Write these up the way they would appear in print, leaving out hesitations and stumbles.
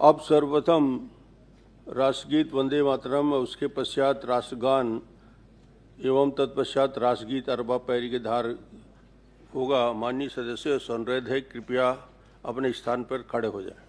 अब सर्वप्रथम राष्ट्रगीत वंदे मातरम, उसके पश्चात राष्ट्रगान एवं तत्पश्चात राष्ट्रगीत अरबा पैरी के धार होगा। माननीय सदस्य से अनुरोध है कृपया अपने स्थान पर खड़े हो जाएं।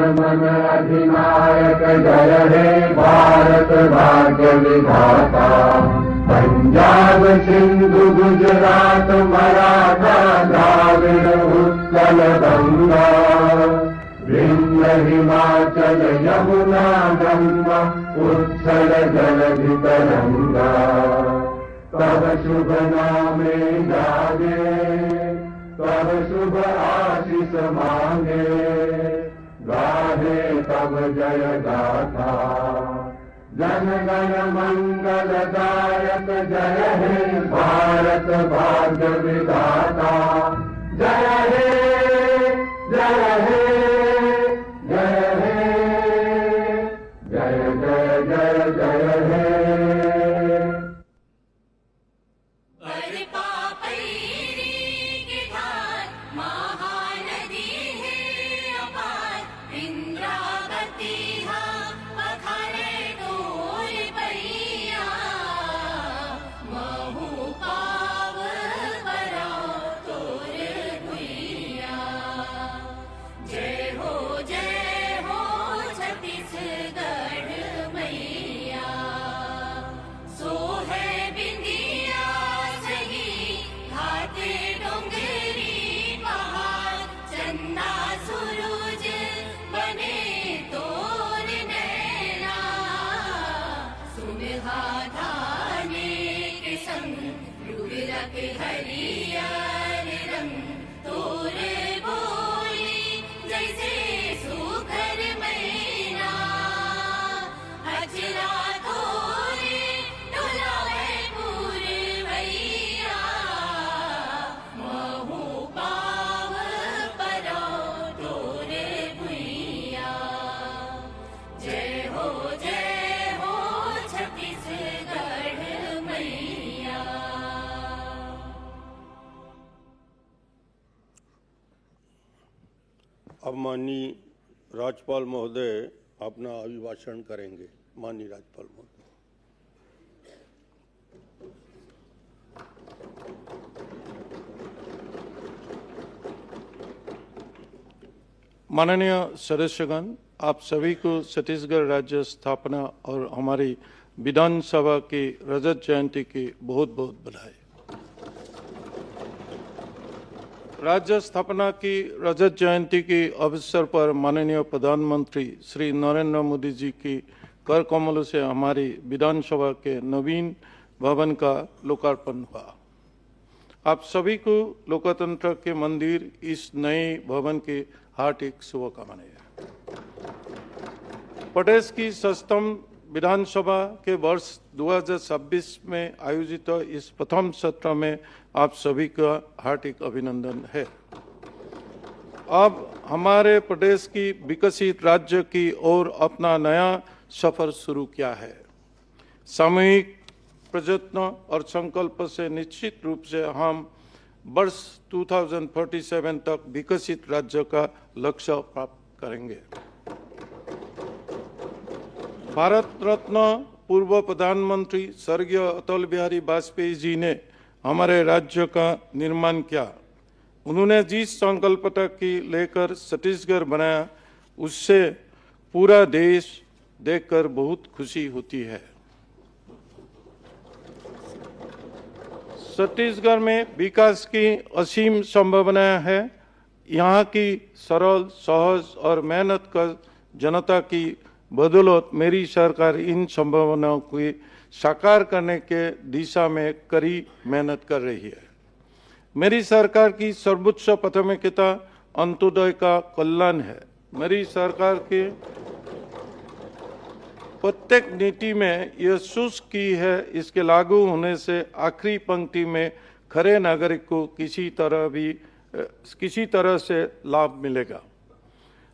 मन अधिनायक जय हे भारत भाग्य विधाता। पंजाब सिंधु गुजरात मराठा द्राविड़ उत्कल गंगा, विंध्य हिमाचल यमुना गंगा उत्कल जलधि तरंगा। तब शुभ नामे जागे, तब शुभ आशीष मांगे, गाहे तब जय गाथा। जन गण मंगल दायक जय हे भारत भाग्य विधाता। जय हे जय हे जय हे जय जय जय जय हे। महू पाव पर तिलक हरियर रंग तोर बोली जैसे सुघर मैना अजरा तोरे डोलाए पुरवैया महू पाव परो तोरे भुइया जय हो छत्तीसगढ़ मैया। अब माननीय राज्यपाल महोदय अपना अभिभाषण करेंगे। माननीय राज्यपाल महोदय। माननीय सदस्यगण, आप सभी को छत्तीसगढ़ राज्य स्थापना और हमारी विधानसभा की रजत जयंती की बहुत बहुत बधाई। राज्य स्थापना की रजत जयंती के अवसर पर माननीय प्रधानमंत्री श्री नरेंद्र मोदी जी की कर कमलों से हमारी विधानसभा के नवीन भवन का लोकार्पण हुआ। आप सभी को लोकतंत्र के मंदिर इस नए भवन की हार्दिक शुभकामनाएं। प्रदेश की सप्तम विधानसभा के वर्ष 2026 में आयोजित इस प्रथम सत्र में आप सभी का हार्दिक अभिनंदन है। अब हमारे प्रदेश की विकसित राज्य की ओर अपना नया सफर शुरू किया है। सामूहिक प्रयत्न और संकल्प से निश्चित रूप से हम वर्ष 2047 तक विकसित राज्य का लक्ष्य प्राप्त करेंगे। भारत रत्न पूर्व प्रधानमंत्री स्वर्गीय अटल बिहारी वाजपेयी जी ने हमारे राज्य का निर्माण किया। उन्होंने जिस संकल्पता की लेकर छत्तीसगढ़ बनाया, उससे पूरा देश देखकर बहुत खुशी होती है। छत्तीसगढ़ में विकास की असीम संभावना है। यहाँ की सरल, सहज और मेहनत कर जनता की बदौलत मेरी सरकार इन संभावनाओं को साकार करने के दिशा में कड़ी मेहनत कर रही है। मेरी सरकार की सर्वोच्च प्राथमिकता अंत्योदय का कल्याण है। मेरी सरकार के प्रत्येक नीति में यह सुनिश्चित की है इसके लागू होने से आखिरी पंक्ति में खरे नागरिक को किसी तरह से लाभ मिलेगा।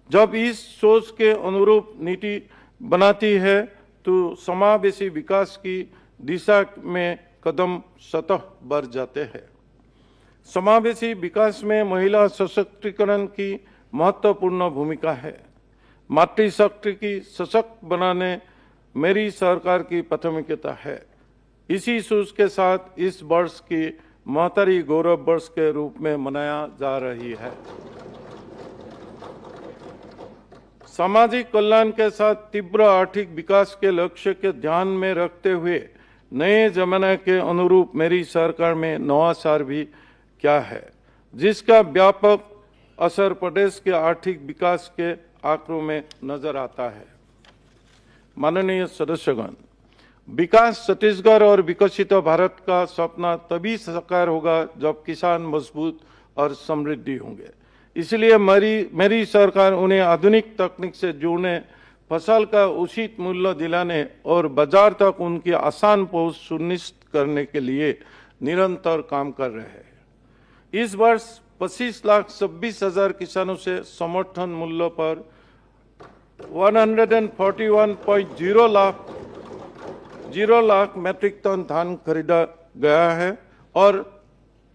जब इस सोच के अनुरूप नीति बनाती है तो समावेशी विकास की दिशा में कदम स्वतः बढ़ जाते हैं। समावेशी विकास में महिला सशक्तिकरण की महत्वपूर्ण भूमिका है। मातृशक्ति की सशक्त बनाने मेरी सरकार की प्राथमिकता है। इसी सोच के साथ इस वर्ष की महतारी गौरव वर्ष के रूप में मनाया जा रही है। सामाजिक कल्याण के साथ तीव्र आर्थिक विकास के लक्ष्य के ध्यान में रखते हुए नए जमाने के अनुरूप मेरी सरकार में नवाचार भी क्या है, जिसका व्यापक असर प्रदेश के आर्थिक विकास के आंकड़ों में नजर आता है। माननीय सदस्यगण, विकास छत्तीसगढ़ और विकसित भारत का सपना तभी साकार होगा जब किसान मजबूत और समृद्धि होंगे। इसलिए मेरी सरकार उन्हें आधुनिक तकनीक से जोड़ने, फसल का उचित मूल्य दिलाने और बाजार तक उनकी आसान पहुंच सुनिश्चित करने के लिए निरंतर काम कर रहे हैं। इस वर्ष 25,26,000 किसानों से समर्थन मूल्य पर 141.0 लाख मीट्रिक टन धान खरीदा गया है और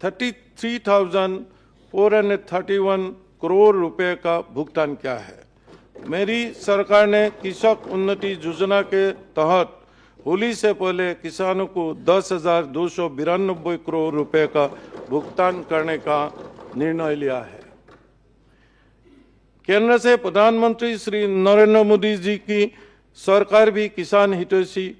33,431 करोड़ रुपए का भुगतान किया है। मेरी सरकार ने कृषक उन्नति योजना के तहत होली से पहले किसानों को 10,292 करोड़ रुपए का भुगतान करने का निर्णय लिया है। केंद्र से प्रधानमंत्री श्री नरेंद्र मोदी जी की सरकार भी किसान हितैषी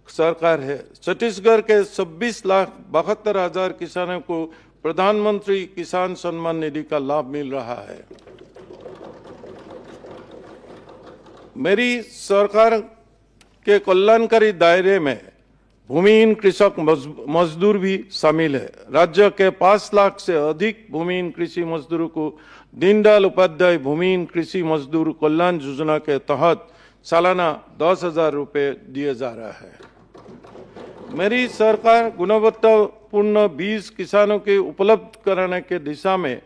सरकार है। छत्तीसगढ़ के 26,72,000 किसानों को प्रधानमंत्री किसान सम्मान निधि का लाभ मिल रहा है। मेरी सरकार के कल्याणकारी दायरे में भूमिहीन कृषक मजदूर भी शामिल है। राज्य के 5 लाख से अधिक भूमिहीन कृषि मजदूरों को दीनदयाल उपाध्याय भूमिहीन कृषि मजदूर कल्याण योजना के तहत सालाना 10,000 रुपये दिए जा रहा है। मेरी सरकार गुणवत्तापूर्ण बीज किसानों के उपलब्ध कराने के दिशा में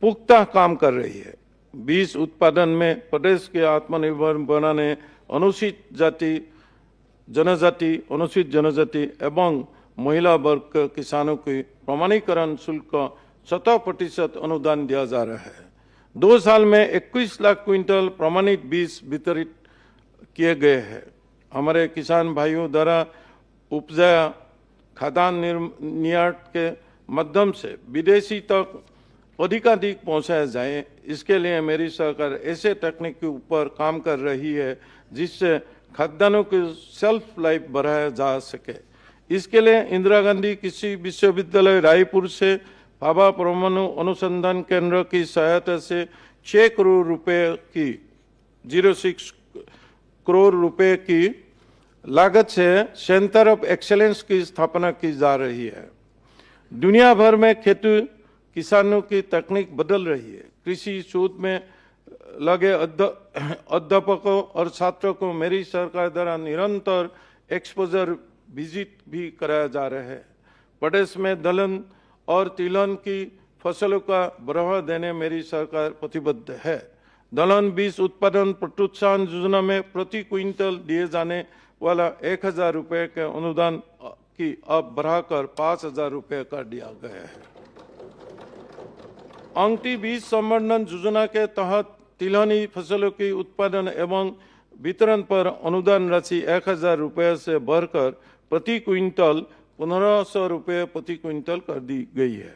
पुख्ता काम कर रही है। बीज उत्पादन में प्रदेश के आत्मनिर्भर बनाने अनुसूचित जनजाति एवं महिला वर्ग के किसानों की प्रमाणीकरण शुल्क 100% अनुदान दिया जा रहा है। 2 साल में 21 लाख क्विंटल प्रमाणित बीज वितरित किए गए हैं। हमारे किसान भाइयों द्वारा उपजाया खाद्यान्न निर्यात के माध्यम से विदेशी तक अधिकाधिक पहुंचाया जाए, इसके लिए मेरी सरकार ऐसे तकनीक के ऊपर काम कर रही है जिससे खाद्यान्नों की शेल्फ लाइफ बढ़ाया जा सके। इसके लिए इंदिरा गांधी कृषि विश्वविद्यालय रायपुर से भाभा परमाणु अनुसंधान केंद्र की सहायता से 6 करोड़ रुपए की 06 करोड़ रुपए की लागत से सेंटर ऑफ एक्सेलेंस की स्थापना की जा रही है। दुनिया भर में खेती किसानों की तकनीक बदल रही है। कृषि शोध में लगे अध्यापकों और छात्रों को मेरी सरकार द्वारा निरंतर एक्सपोजर विजिट भी कराया जा रहा है। प्रदेश में दलहन और तिलहन की फसलों का बढ़ावा देने मेरी सरकार प्रतिबद्ध है। दलहन बीज उत्पादन प्रोत्साहन योजना में प्रति क्विंटल दिए जाने वाला 1,000 रुपये के अनुदान की अब बढ़ाकर 5,000 रुपये कर दिया गया है। अंगठी बीज संवर्धन योजना के तहत तिलहनी फसलों की उत्पादन एवं वितरण पर अनुदान राशि 1,000 रुपये से बढ़कर प्रति क्विंटल 1,500 रुपये प्रति क्विंटल कर दी गई है।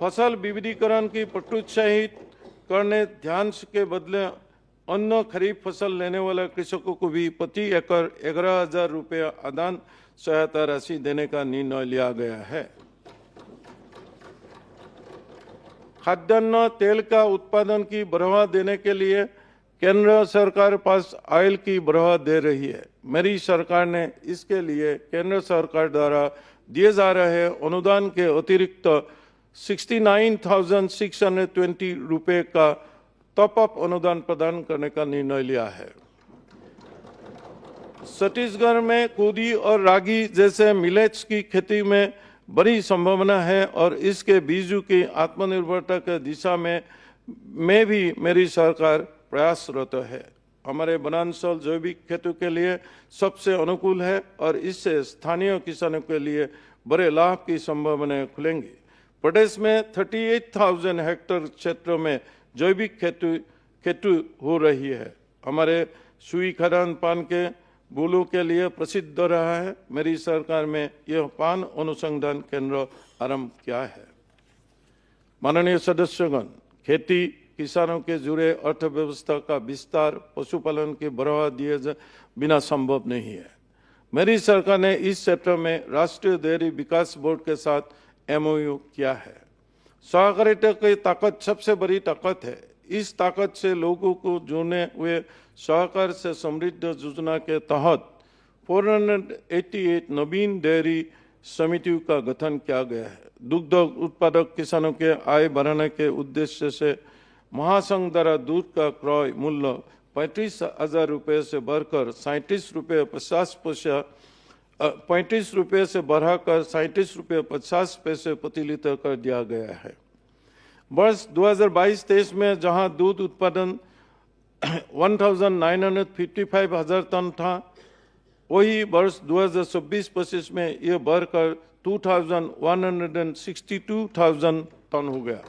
फसल विविधीकरण की प्रोत्साहित करने ध्यान के बदले अन्य खरीफ फसल लेने वाले कृषकों को भी प्रति एकड़ 11,000 रुपये अनुदान सहायता राशि देने का निर्णय लिया गया है। खाद्यान्न तेल का उत्पादन की बढ़ावा देने के लिए केंद्र सरकार पास ऑयल की बढ़ावा दे रही है। मेरी सरकार ने इसके लिए केंद्र सरकार द्वारा दिए जा रहे अनुदान के अतिरिक्त 69,620 रुपये का टॉप अप अनुदान प्रदान करने का निर्णय लिया है। छत्तीसगढ़ में कोदी और रागी जैसे मिलेट्स की खेती में बड़ी संभावना है और इसके बीजों की आत्मनिर्भरता के दिशा में भी मेरी सरकार प्रयासरत है। हमारे वनांचल जैविक खेती के लिए सबसे अनुकूल है और इससे स्थानीय किसानों के लिए बड़े लाभ की संभावनाएं खुलेंगी। प्रदेश में 38,000 हेक्टेयर क्षेत्र में जैविक खेती हो रही है। हमारे सुई खाद्यान्न पान के बोलों के लिए प्रसिद्ध रहा है। मेरी सरकार में यह पान अनुसंधान केंद्र आरंभ किया है। माननीय सदस्यगण, खेती किसानों के जुड़े अर्थव्यवस्था का विस्तार पशुपालन के बढ़ावा दिए बिना संभव नहीं है। मेरी सरकार ने इस क्षेत्र में राष्ट्रीय डेयरी विकास बोर्ड के साथ MOU किया है। सहकारिता की ताकत सबसे बड़ी ताकत है। इस ताकत से लोगों को जोड़ने हुए सहकार से समृद्ध योजना के तहत 488 नवीन डेयरी समितियों का गठन किया गया है। दुग्ध उत्पादक किसानों के आय बढ़ाने के उद्देश्य से महासंघ द्वारा दूध का क्रय मूल्य 35,000 रुपये से बढ़कर 37 रुपये 50 पैसे 35 रुपये से बढ़ाकर 37 रुपये 50 पैसे प्रति लीटर कर दिया गया है। वर्ष 2022-23 में जहां दूध उत्पादन 1,955,000 टन था, वही वर्ष 2026-25 में यह बढ़कर 2,162,000 टन हो गया।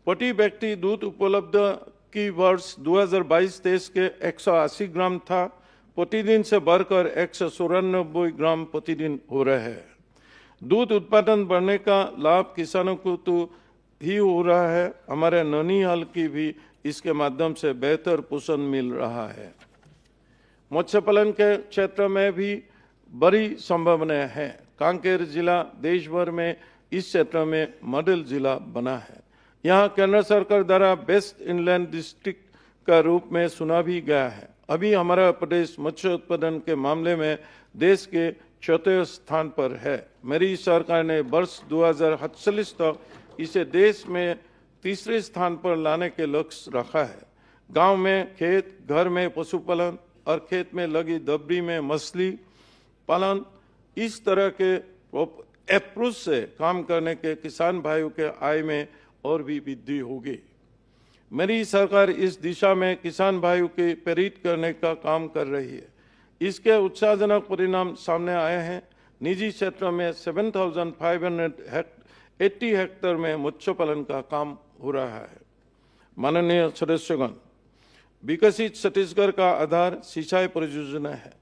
प्रति व्यक्ति दूध उपलब्ध की वर्ष 2022-23 के 180 ग्राम था, प्रतिदिन से बढ़कर 194 ग्राम प्रतिदिन हो रहे हैं। दूध उत्पादन बढ़ने का लाभ किसानों को तो ही हो रहा है, हमारे ननिहाल की भी इसके माध्यम से बेहतर पोषण मिल रहा है। मत्स्य पालन के क्षेत्र में भी बड़ी संभावनाएं हैं। कांकेर जिला देश भर में इस क्षेत्र में मॉडल जिला बना है। यहाँ केंद्र सरकार द्वारा बेस्ट इनलैंड डिस्ट्रिक्ट का रूप में सुना भी गया है। अभी हमारा प्रदेश मत्स्य उत्पादन के मामले में देश के चौथे स्थान पर है। मेरी सरकार ने वर्ष 2048 तक इसे देश में तीसरे स्थान पर लाने के लक्ष्य रखा है। गांव में खेत, घर में पशुपालन और खेत में लगी दबड़ी में मछली पालन, इस तरह के अप्रोच से काम करने के किसान भाइयों के आय में और भी वृद्धि होगी। मेरी सरकार इस दिशा में किसान भाइयों के प्रेरित करने का काम कर रही है। इसके उत्साहजनक परिणाम सामने आए हैं। निजी क्षेत्र में 7,580 हेक्टेयर में मत्स्य पालन का काम हो रहा है। माननीय सदस्यगण, विकसित छत्तीसगढ़ का आधार सिंचाई परियोजना है।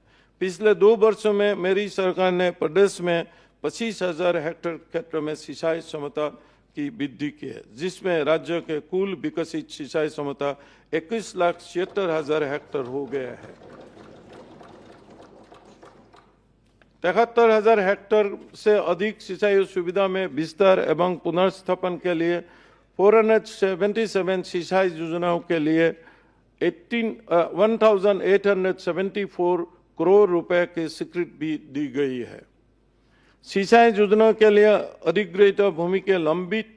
पिछले 2 वर्षों में मेरी सरकार ने प्रदेश में 25,000 हेक्टेयर क्षेत्र में सिंचाई क्षमता की वृद्धि की है, जिसमें राज्य के कुल विकसित सिंचाई क्षमता 21,76,000 हेक्टेयर हो गया है। 73,000 हेक्टेयर से अधिक सिंचाई सुविधा में विस्तार एवं पुनर्स्थापन के लिए 477 सिंचाई योजनाओं के लिए 1,874 करोड़ रुपए की स्वीकृति भी दी गई है। सिंचाई योजना के लिए अधिग्रहित भूमि के लंबित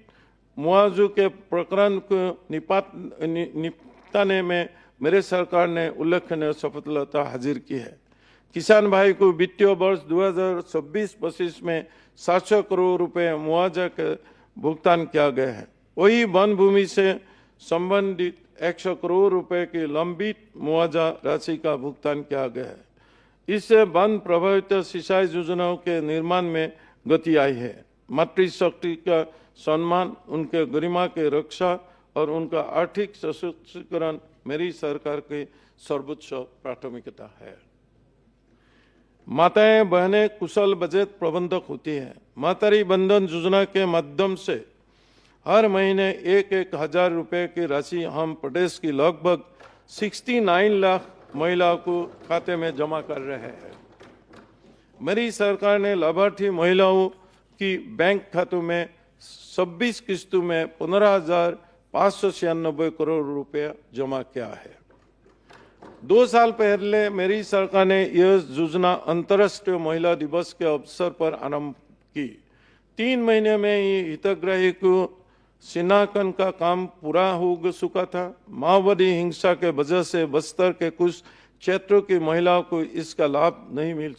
मुआवजे के प्रकरण को निपटाने में मेरे सरकार ने उल्लेखनीय सफलता हासिल की है। किसान भाई को वित्तीय वर्ष 2026-25 में 700 करोड़ रुपए मुआवजा के भुगतान किया गया है। वही वन भूमि से संबंधित 100 करोड़ रुपए की लंबित मुआवजा राशि का भुगतान किया गया है। इससे वन प्रभावित सिंचाई योजनाओं के निर्माण में गति आई है। मातृशक्ति का सम्मान, उनके गरिमा की रक्षा और उनका आर्थिक सशक्तिकरण मेरी सरकार की सर्वोच्च प्राथमिकता है। माताएं बहनें कुशल बजट प्रबंधक होती हैं। मातृ बंधन योजना के माध्यम से हर महीने 1,000 रुपए की राशि हम प्रदेश की लगभग 69 लाख महिलाओं को खाते में जमा कर रहे हैं। मेरी सरकार ने लाभार्थी महिलाओं की बैंक खातों में 26 किस्तों में 15,596 करोड़ रुपया जमा किया है। 2 साल पहले मेरी सरकार ने यह योजना अंतर्राष्ट्रीय महिला दिवस के अवसर पर आरंभ की। 3 महीने में ही हितग्राही को शिनाख्त का काम पूरा हो चुका था। माओवादी हिंसा के वजह से बस्तर के कुछ क्षेत्रों की महिलाओं को इसका लाभ नहीं मिल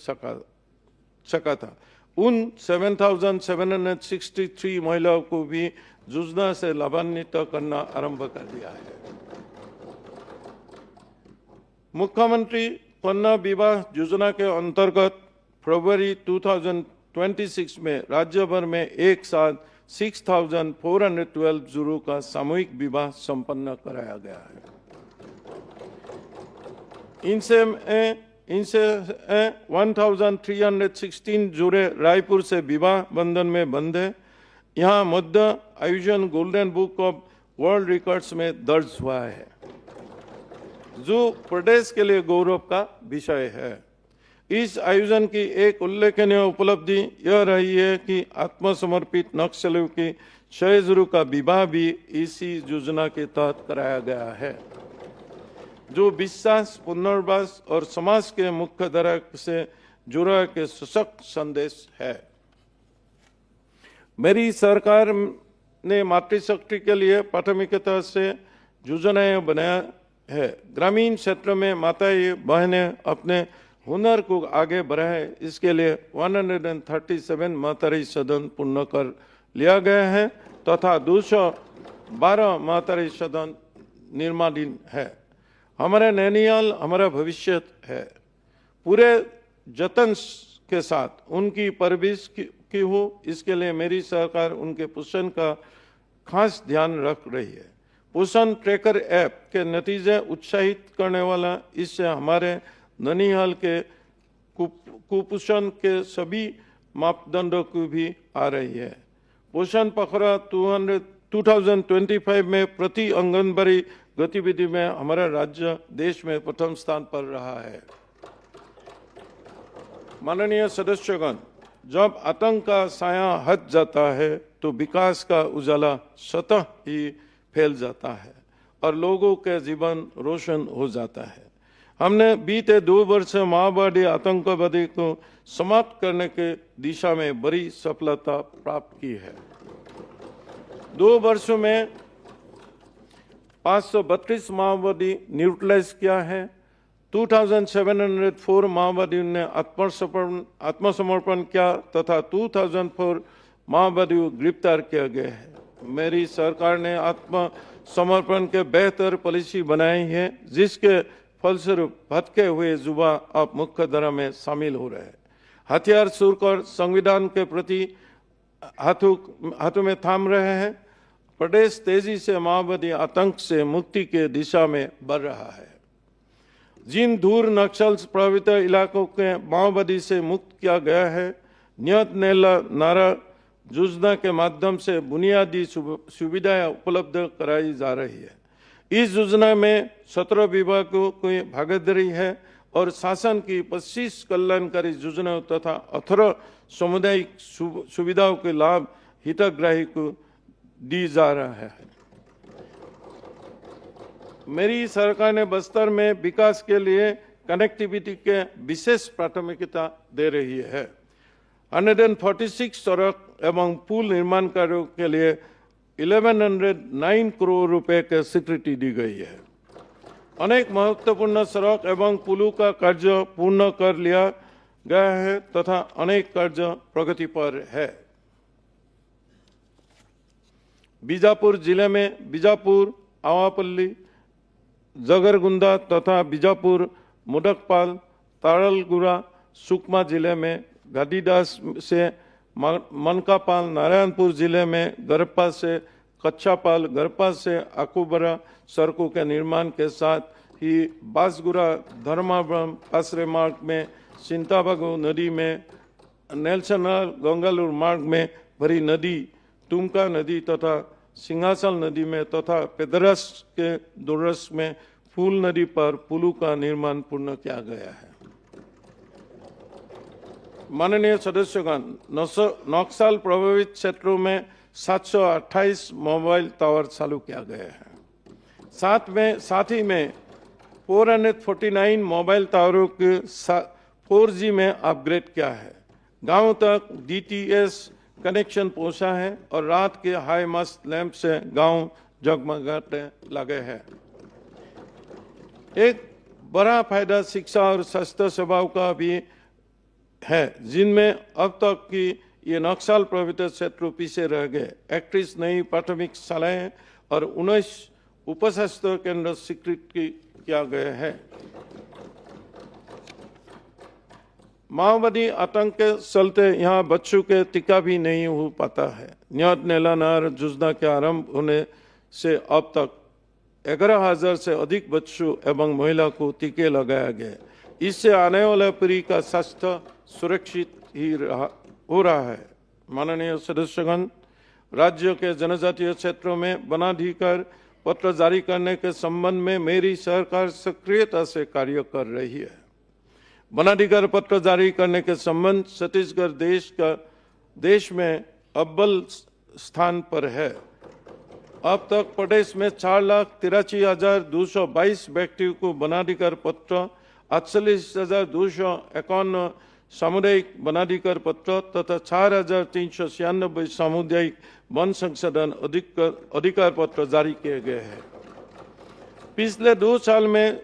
सका था। उन 7,763 महिलाओं को भी योजना से लाभान्वित करना आरंभ कर दिया है। मुख्यमंत्री कन्या विवाह योजना के अंतर्गत फरवरी 2026 में राज्य भर में एक साथ 6,412 जोड़ों का सामूहिक विवाह संपन्न कराया गया है। इनसे 1,316 जोड़े रायपुर से विवाह बंधन में बंधे। यहाँ मध्य आयोजन golden book of world records में दर्ज हुआ है, जो प्रदेश के लिए गौरव का विषय है। इस आयोजन की एक उल्लेखनीय उपलब्धि यह रही है कि आत्मसमर्पित नक्सलियों की 6 जोड़ों का विवाह भी इसी योजना के तहत कराया गया है, जो विश्वास, पुनर्वास और समाज के मुख्य धारा से जुड़ा के सशक्त संदेश है। मेरी सरकार ने मातृशक्ति के लिए प्राथमिकता से योजनाएं बनाया है। ग्रामीण क्षेत्र में माताएं बहनें अपने हुनर को आगे बढ़ाए, इसके लिए 137 मातृ सदन पूर्ण कर लिया गया है तथा 212 मातृ सदन निर्माणाधीन है। हमारे नैनियाल हमारा भविष्य है। पूरे जतन के साथ उनकी परवरिश की हो, इसके लिए मेरी सरकार उनके पोषण का खास ध्यान रख रही है। पोषण ट्रैकर ऐप के नतीजे उत्साहित करने वाला, इससे हमारे ननिहाल के कुपोषण के सभी मापदंडों को भी आ रही है। पोषण पखवाड़ा 2025 में प्रति आंगनबाड़ी गतिविधि में हमारा राज्य देश में प्रथम स्थान पर रहा है। माननीय सदस्यगण, जब आतंक का साया हट जाता है तो विकास का उजाला स्वतः ही फैल जाता है और लोगों के जीवन रोशन हो जाता है। हमने बीते 2 वर्ष में माओवादी आतंकवादी को समाप्त करने के दिशा में बड़ी सफलता प्राप्त की है। 2 वर्षों में 532 माओवादी न्यूट्रलाइज किया है। 2704 माओवादियों ने आत्मसमर्पण किया तथा 2004 माओवादी गिरफ्तार किया गया है। मेरी सरकार ने आत्मसमर्पण के बेहतर पॉलिसी बनाई है, जिसके फलस्वरूप भटके हुए युवा अब मुख्य धारा में शामिल हो रहे हैं। हथियार छोड़कर संविधान के प्रति हाथों में थाम रहे हैं। प्रदेश तेजी से माओवादी आतंक से मुक्ति के दिशा में बढ़ रहा है। जिन दूर नक्सल प्रभावित इलाकों के माओवादी से मुक्त किया गया है, नियत नेला नारा योजना के माध्यम से बुनियादी सुविधाएं उपलब्ध कराई जा रही है। इस योजना में 17 विभागों की भागीदारी है और शासन की 25 कल्याणकारी योजनाओं तथा 18 सामुदायिक सुविधाओं के लाभ हितग्राही को दी जा रहा है। मेरी सरकार ने बस्तर में विकास के लिए कनेक्टिविटी के विशेष प्राथमिकता दे रही है। 146 सड़क एवं पुल निर्माण कार्यों के लिए 1109 करोड़ रुपए की स्वीकृति दी गई है। अनेक महत्वपूर्ण सड़क एवं पुलों का कार्य पूर्ण कर लिया गया है तथा अनेक कार्य प्रगति पर है। बीजापुर जिले में बीजापुर, आवापल्ली, जगरगुंदा तथा बीजापुर, मुडकपाल, तारलगुड़ा, सुकमा जिले में गादीदास से मनकापाल, नारायणपुर जिले में गरपा से कच्चापाल, गरपा से आकुबरा सड़कों के निर्माण के साथ ही बांसगुड़ा धर्मावरम आश्रय मार्ग में, सिंताबागो नदी में, नेल्सनर गंगालूर मार्ग में भरी नदी, तुमका नदी तथा सिंहासल नदी में तथा पेदरस के दुरस में फूल नदी पर पुलों का निर्माण पूर्ण किया गया है। माननीय सदस्यगण, नक्सल प्रभावित क्षेत्रों में 728 मोबाइल टावर चालू किया गया है। साथ ही में 449 मोबाइल टावरों के 4G में अपग्रेड किया है। गांव तक DTS कनेक्शन पहुंचा है और रात के हाई मस्त लैंप से गांव जगमगाने लगे हैं। एक बड़ा फायदा शिक्षा और स्वास्थ्य सेवाओं का भी है, जिनमें अब तक की ये नक्सल प्रभावित क्षेत्र पीछे रह गए। 31 नई प्राथमिक शालाएं और 19 उपस्वास्थ्य केंद्र स्वीकृत किया गया है। माओवादी आतंक के चलते यहाँ बच्चों के टीका भी नहीं हो पाता है। नियत नेला नारा योजना के आरंभ होने से अब तक 11,000 से अधिक बच्चों एवं महिला को टीके लगाया गया। इससे आने वाला पीढ़ी का स्वास्थ्य सुरक्षित ही हो रहा है। माननीय सदस्यगण, राज्य के जनजातीय क्षेत्रों में वनाधिकार पत्र जारी करने के संबंध में मेरी सरकार सक्रियता से कार्य कर रही है। वनाधिकार पत्र जारी करने के संबंध छत्तीसगढ़ देश में अव्वल स्थान पर है। अब तक प्रदेश में 4,83,222 व्यक्तियों को वनाधिकार पत्र, 48,251 सामुदायिक वनाधिकार पत्र तथा 4,396 सामुदायिक वन संशोधन अधिकार पत्र जारी किए गए हैं। पिछले 2 साल में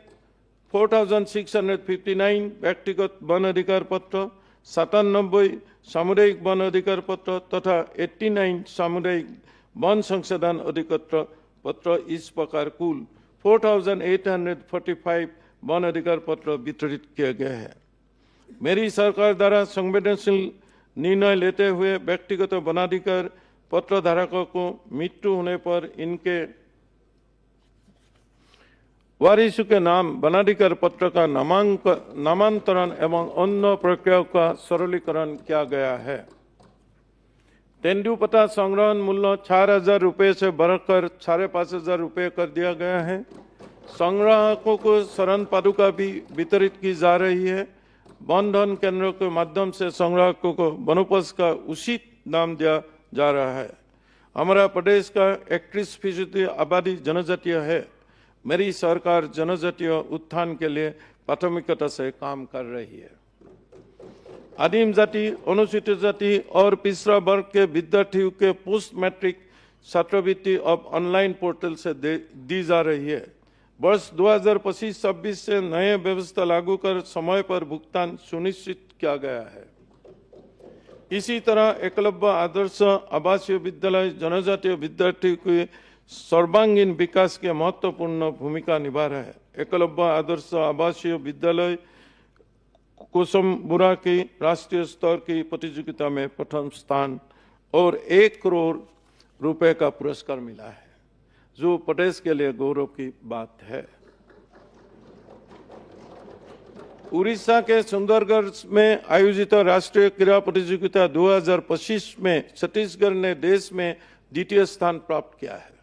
4,659 व्यक्तिगत वन अधिकार पत्र, 97 सामुदायिक वन अधिकार पत्र तथा 89 सामुदायिक वन संशोधन अधिकार पत्र, इस प्रकार कुल 4,845 वन अधिकार पत्र वितरित किए गए हैं। मेरी सरकार द्वारा संवेदनशील निर्णय लेते हुए व्यक्तिगत वनाधिकार पत्र धारकों को मृत्यु होने पर इनके वारिसों के नाम वनाधिकार पत्र का नामांतरण एवं अन्य प्रक्रियाओं का सरलीकरण किया गया है। तेंदुपत्ता संग्रहण मूल्य 4,000 रुपये से बढ़कर 5,500 रुपये कर दिया गया है। संग्राहकों को शरण पादुका भी वितरित की जा रही है। वन धन केंद्रों के माध्यम से संग्राहकों को वनोपज का उचित दाम दिया जा रहा है। हमारा प्रदेश का 31% आबादी जनजातीय है। मेरी सरकार जनजातीय उत्थान के लिए प्राथमिकता से काम कर रही है। आदिम जाति, अनुसूचित जाति और पिछड़ा वर्ग के विद्यार्थियों के पोस्ट मैट्रिक छात्रवृत्ति अब ऑनलाइन पोर्टल से दी जा रही है। वर्ष 2025-26 से नए व्यवस्था लागू कर समय पर भुगतान सुनिश्चित किया गया है। इसी तरह एकलव्य आदर्श आवासीय विद्यालय जनजातीय विद्यार्थियों के सर्वांगीण विकास के महत्वपूर्ण भूमिका निभा रहा है। एकलव्य आदर्श आवासीय विद्यालय कोसमबुरा की राष्ट्रीय स्तर की प्रतियोगिता में प्रथम स्थान और 1 करोड़ रुपए का पुरस्कार मिला है, जो प्रदेश के लिए गौरव की बात है। उड़ीसा के सुंदरगढ़ में आयोजित राष्ट्रीय क्रीड़ा प्रतियोगिता 2025 में छत्तीसगढ़ ने देश में द्वितीय स्थान प्राप्त किया है।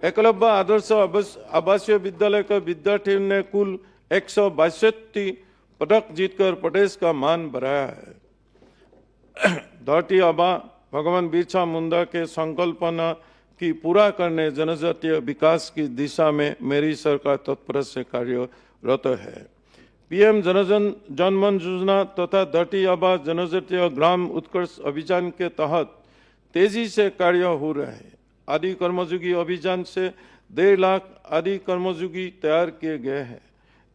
एकलव्य आदर्श आवासीय विद्यालय के विद्यार्थियों ने कुल 162 पदक जीतकर प्रदेश का मान बढ़ाया है। धरती आबा भगवान बिरसा मुंडा के संकल्पना की पूरा करने जनजातीय विकास की दिशा में मेरी सरकार तत्पर से कार्यरत है। पीएम जनमन योजना तथा धरती आबा जनजातीय ग्राम उत्कर्ष अभियान के तहत तेजी से कार्य हो रहे हैं। आदि कर्मयोगी अभियान से 1.5 लाख आदि कर्मयोगी तैयार किए गए हैं।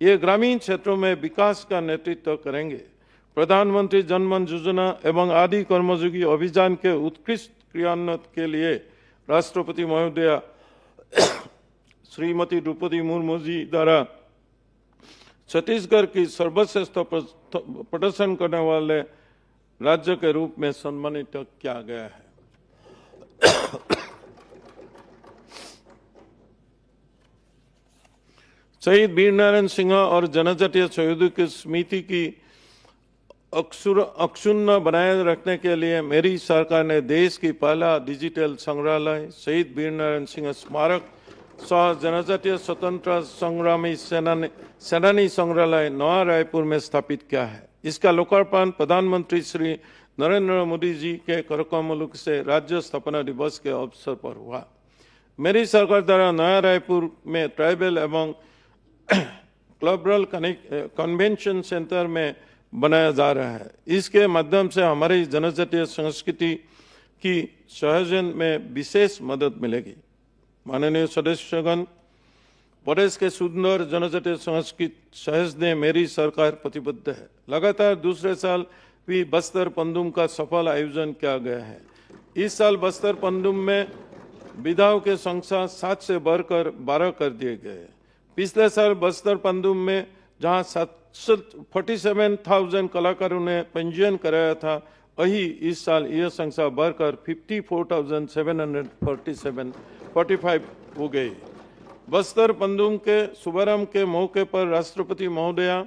ये ग्रामीण क्षेत्रों में विकास का नेतृत्व करेंगे। प्रधानमंत्री जनमन योजना एवं आदि कर्मयोगी अभियान के उत्कृष्ट क्रियान्वयन के लिए राष्ट्रपति महोदया श्रीमती द्रौपदी मुर्मू जी द्वारा छत्तीसगढ़ की सर्वश्रेष्ठ प्रदर्शन करने वाले राज्य के रूप में सम्मानित किया गया है। शहीद वीरनारायण सिंह और जनजातीय शहीदों की स्मृति की अक्षुण्ण बनाए रखने के लिए मेरी सरकार ने देश की पहला डिजिटल संग्रहालय शहीद वीरनारायण सिंह स्मारक सह जनजातीय स्वतंत्र संग्रामी सेनानी संग्रहालय नवा रायपुर में स्थापित किया है। इसका लोकार्पण प्रधानमंत्री श्री नरेंद्र मोदी जी के करकमलक से राज्य स्थापना दिवस के अवसर पर हुआ। मेरी सरकार द्वारा नया रायपुर में ट्राइबल एवं क्लबरल कन्वेंशन सेंटर में बनाया जा रहा है। इसके माध्यम से हमारी जनजातीय संस्कृति की सहजन में विशेष मदद मिलेगी। माननीय सदस्यगण, प्रदेश के सुंदर जनजातीय संस्कृति सहजने मेरी सरकार प्रतिबद्ध है। लगातार दूसरे साल भी बस्तर पंदुम का सफल आयोजन किया गया है। इस साल बस्तर पंदुम में विधाओं के संख्या 7 से बढ़कर 12 कर दिए गए। पिछले साल बस्तर पंदुम में जहां 47,000 कलाकारों ने पंजीयन कराया था, वही इस साल यह संख्या बढ़कर 54,745 हो गई। बस्तर पंदुम के शुभारंभ के मौके पर राष्ट्रपति महोदया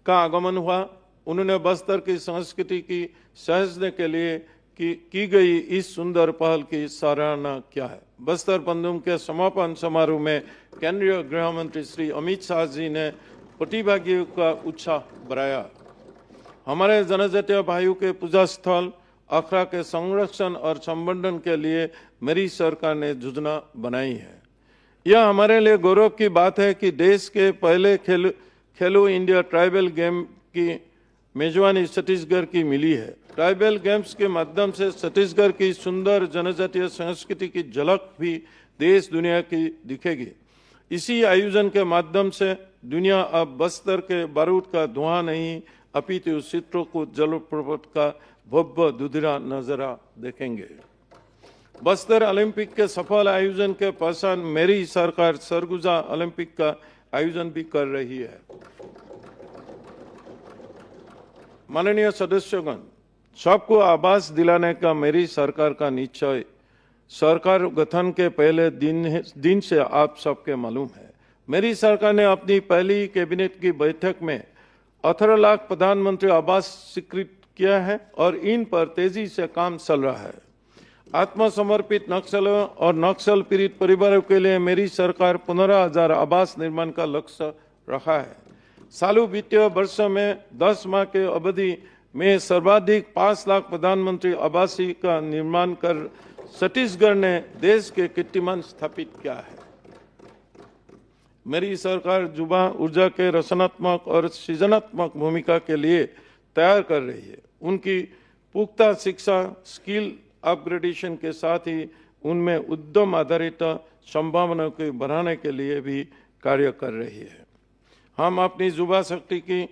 का आगमन हुआ। उन्होंने बस्तर की संस्कृति की सहजने के लिए की गई इस सुंदर पहल की सराहना किया है। बस्तर पंदुम के समापन समारोह में केंद्रीय गृह मंत्री श्री अमित शाह जी ने प्रतिभागियों का उत्साह बढ़ाया। हमारे जनजातीय भाइयों के पूजा स्थल अखड़ा के संरक्षण और संवर्धन के लिए मेरी सरकार ने योजना बनाई है। यह हमारे लिए गौरव की बात है कि देश के पहले खेलो इंडिया ट्राइबल गेम की मेजबानी छत्तीसगढ़ की मिली है। ट्राइबल गेम्स के माध्यम से छत्तीसगढ़ की सुंदर जनजातीय संस्कृति की झलक भी देश दुनिया की दिखेगी। इसी आयोजन के माध्यम से दुनिया अब बस्तर के बारूद का धुआं नहीं, अपितु चित्रकूट जलप्रपात का भव्य दुधरा नजारा देखेंगे। बस्तर ओलंपिक के सफल आयोजन के पश्चात मेरी सरकार सरगुजा ओलंपिक का आयोजन भी कर रही है। माननीय सदस्यगण, सबको आवास दिलाने का मेरी सरकार का निश्चय सरकार गठन के पहले दिन से आप सबके मालूम है। मेरी सरकार ने अपनी पहली कैबिनेट की बैठक में 18 लाख प्रधानमंत्री आवास स्वीकृत किया है और इन पर तेजी से काम चल रहा है। आत्मसमर्पित नक्सलों और नक्सल पीड़ित परिवारों के लिए मेरी सरकार 15,000 आवास निर्माण का लक्ष्य रखा है। चालू वित्तीय वर्ष में 10 माह के अवधि में सर्वाधिक 5 लाख प्रधानमंत्री आवासीय का निर्माण कर छत्तीसगढ़ ने देश के कीर्तिमान स्थापित किया है। मेरी सरकार युवा ऊर्जा के रचनात्मक और सृजनात्मक भूमिका के लिए तैयार कर रही है। उनकी पुख्ता शिक्षा, स्किल अपग्रेडेशन के साथ ही उनमें उद्यम आधारित संभावना को बढ़ाने के लिए भी कार्य कर रही है। हम अपनी युवा शक्ति की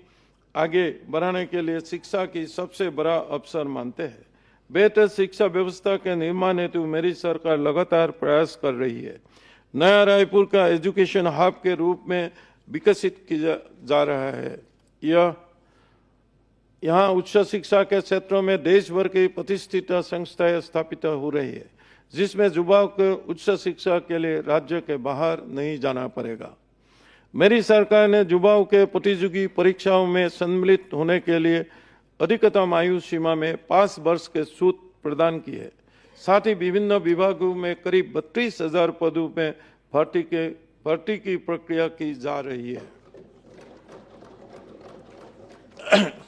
आगे बढ़ाने के लिए शिक्षा की सबसे बड़ा अवसर मानते हैं। बेहतर शिक्षा व्यवस्था के निर्माण हेतु मेरी सरकार लगातार प्रयास कर रही है। नया रायपुर का एजुकेशन हब के रूप में विकसित किया जा रहा है। यहाँ उच्च शिक्षा के क्षेत्रों में देश भर की प्रतिष्ठित संस्थाएं स्थापित हो रही है, जिसमें युवाओं को उच्च शिक्षा के लिए राज्य के बाहर नहीं जाना पड़ेगा। मेरी सरकार ने युवाओं के प्रतियोगी परीक्षाओं में सम्मिलित होने के लिए अधिकतम आयु सीमा में 5 वर्ष के छूट प्रदान की है। साथ ही विभिन्न विभागों में करीब 32,000 पदों में भर्ती की प्रक्रिया की जा रही है।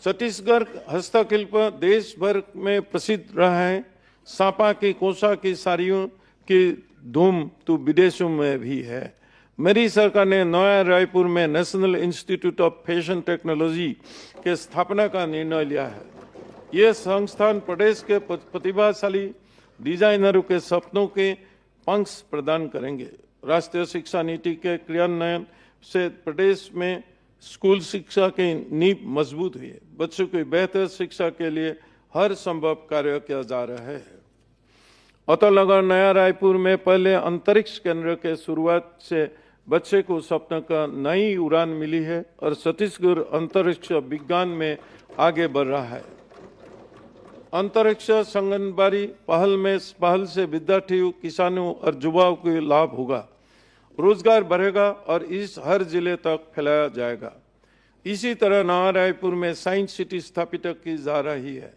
छत्तीसगढ़ हस्तशिल्प देश भर में प्रसिद्ध रहा है। सांपा की कोसा की साड़ियों की धूम तो विदेशों में भी है। मेरी सरकार ने नया रायपुर में national institute of fashion technology के स्थापना का निर्णय लिया है। यह संस्थान प्रदेश के प्रतिभाशाली डिजाइनरों के सपनों के पंख प्रदान करेंगे। राष्ट्रीय शिक्षा नीति के क्रियान्वयन से प्रदेश में स्कूल शिक्षा की नींव मजबूत हुई है। बच्चों की बेहतर शिक्षा के लिए हर संभव कार्य किया जा रहा है। अतल नगर नया रायपुर में पहले अंतरिक्ष केंद्र के शुरुआत से बच्चे को सपना का नई उड़ान मिली है और छत्तीसगढ़ अंतरिक्ष विज्ञान में आगे बढ़ रहा है। अंतरिक्ष संगनबाड़ी पहल से विद्यार्थियों, किसानों और युवाओं को लाभ होगा, रोजगार बढ़ेगा और इस हर जिले तक फैलाया जाएगा। इसी तरह नया रायपुर में साइंस सिटी स्थापित की जा रही है।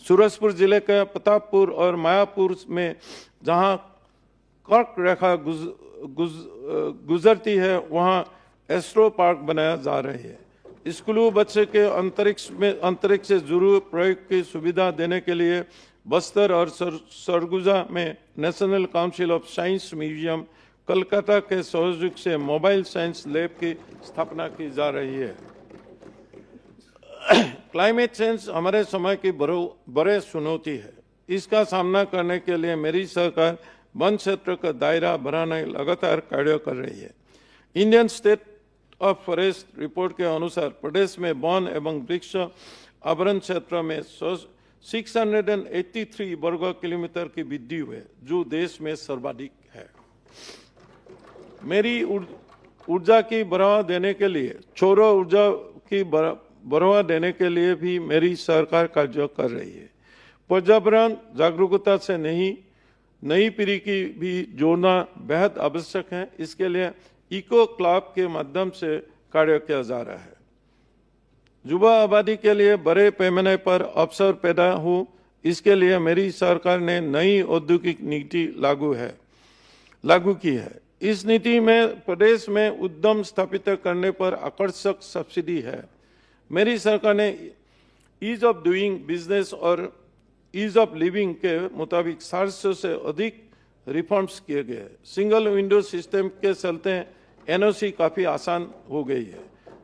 सूरजपुर जिले के प्रतापपुर और मायापुर में जहां कर्क रेखा गुजरती है, वहां एस्ट्रो पार्क बनाया जा रही है। स्कूलों बच्चे के अंतरिक्ष से जुड़े प्रयोग की सुविधा देने के लिए बस्तर और सरगुजा में national council of science museum Calcutta के सहयोग से मोबाइल साइंस लैब की स्थापना की जा रही है। क्लाइमेट चेंज हमारे समय की बड़े चुनौती है। इसका सामना करने के लिए मेरी सरकार वन क्षेत्र का दायरा बढ़ाने लगातार कार्य कर रही है। Indian state of forest report के अनुसार प्रदेश में वन एवं वृक्ष आवरण क्षेत्र में 683 वर्ग किलोमीटर की वृद्धि हुई, जो देश में सर्वाधिक है। मेरी ऊर्जा की बढ़ावा देने के लिए, सौर ऊर्जा की बढ़ावा देने के लिए भी मेरी सरकार कार्य कर रही है। पर्यावरण जागरूकता से नई पीढ़ी की भी जोड़ना बेहद आवश्यक है। इसके लिए इको क्लब के माध्यम से कार्य किया जा रहा है। युवा आबादी के लिए बड़े पैमाने पर अवसर पैदा हो, इसके लिए मेरी सरकार ने नई औद्योगिक नीति लागू की है। इस नीति में प्रदेश में उद्यम स्थापित करने पर आकर्षक सब्सिडी है। मेरी सरकार ने ईज ऑफ डूइंग बिजनेस और ईज ऑफ लिविंग के मुताबिक 700 से अधिक रिफॉर्म्स किए गए। सिंगल विंडो सिस्टम के चलते एनओसी काफ़ी आसान हो गई है।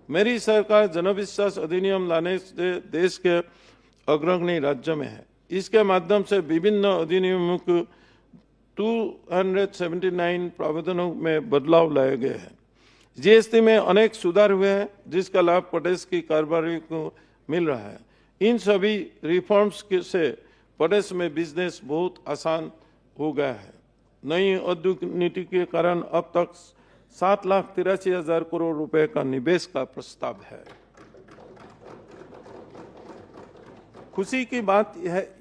मेरी सरकार जनविश्वास अधिनियम लाने से देश के अग्रणी राज्य में है। इसके माध्यम से विभिन्न अधिनियमों को 279 प्रावधानों में बदलाव लाए गए हैं। जीएसटी में अनेक सुधार हुए हैं, जिसका लाभ प्रदेश की कारोबारी को मिल रहा है। इन सभी रिफॉर्म्स से प्रदेश में बिजनेस बहुत आसान हो गया है। नई औद्योगिक नीति के कारण अब तक 7,83,000 करोड़ रुपए का निवेश का प्रस्ताव है। खुशी की बात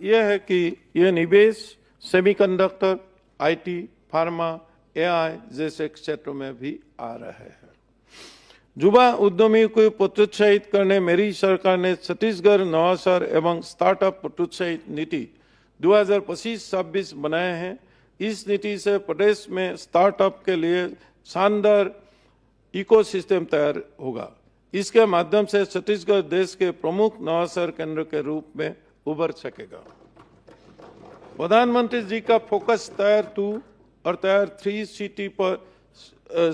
यह है कि यह निवेश सेमीकंडक्टर, आईटी, फार्मा, एआई जैसे क्षेत्रों में भी आ रहे हैं। युवा उद्यमियों को प्रोत्साहित करने मेरी सरकार ने छत्तीसगढ़ नवाचार एवं स्टार्टअप प्रोत्साहित नीति 2025-26 बनाए हैं। इस नीति से प्रदेश में स्टार्टअप के लिए शानदार इकोसिस्टम तैयार होगा। इसके माध्यम से छत्तीसगढ़ देश के प्रमुख नवाचार केंद्र के रूप में उभर सकेगा। प्रधानमंत्री जी का फोकस टायर 2 और टायर 3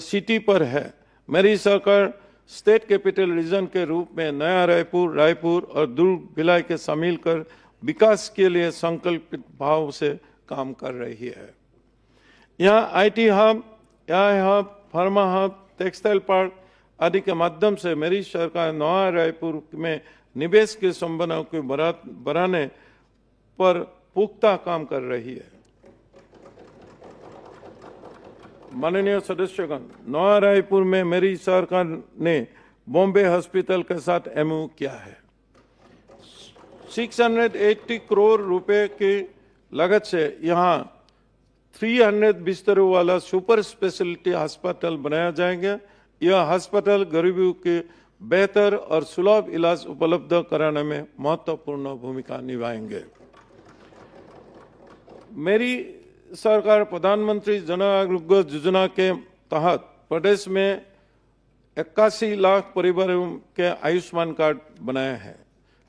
सिटी पर है। मेरी सरकार स्टेट कैपिटल रीजन के रूप में नया रायपुर और दुर्ग भिलाई के शामिल कर विकास के लिए संकल्पित भाव से काम कर रही है। यहाँ IT hub, AI hub, pharma hub, textile park आदि के माध्यम से मेरी सरकार नया रायपुर में निवेश की संभावना को बढ़ाने पर पुख्ता काम कर रही है। माननीय सदस्यगण, नया रायपुर में मेरी सरकार ने बॉम्बे हॉस्पिटल के साथ MOU किया है। 680 करोड़ रुपए की लागत से यहाँ 300 बिस्तरों वाला सुपर स्पेशलिटी अस्पताल बनाया जाएगा। यह अस्पताल गरीबों के बेहतर और सुलभ इलाज उपलब्ध कराने में महत्वपूर्ण भूमिका निभाएंगे। मेरी सरकार प्रधानमंत्री जन आरोग्य योजना के तहत प्रदेश में 81 लाख परिवारों के आयुष्मान कार्ड बनाए हैं।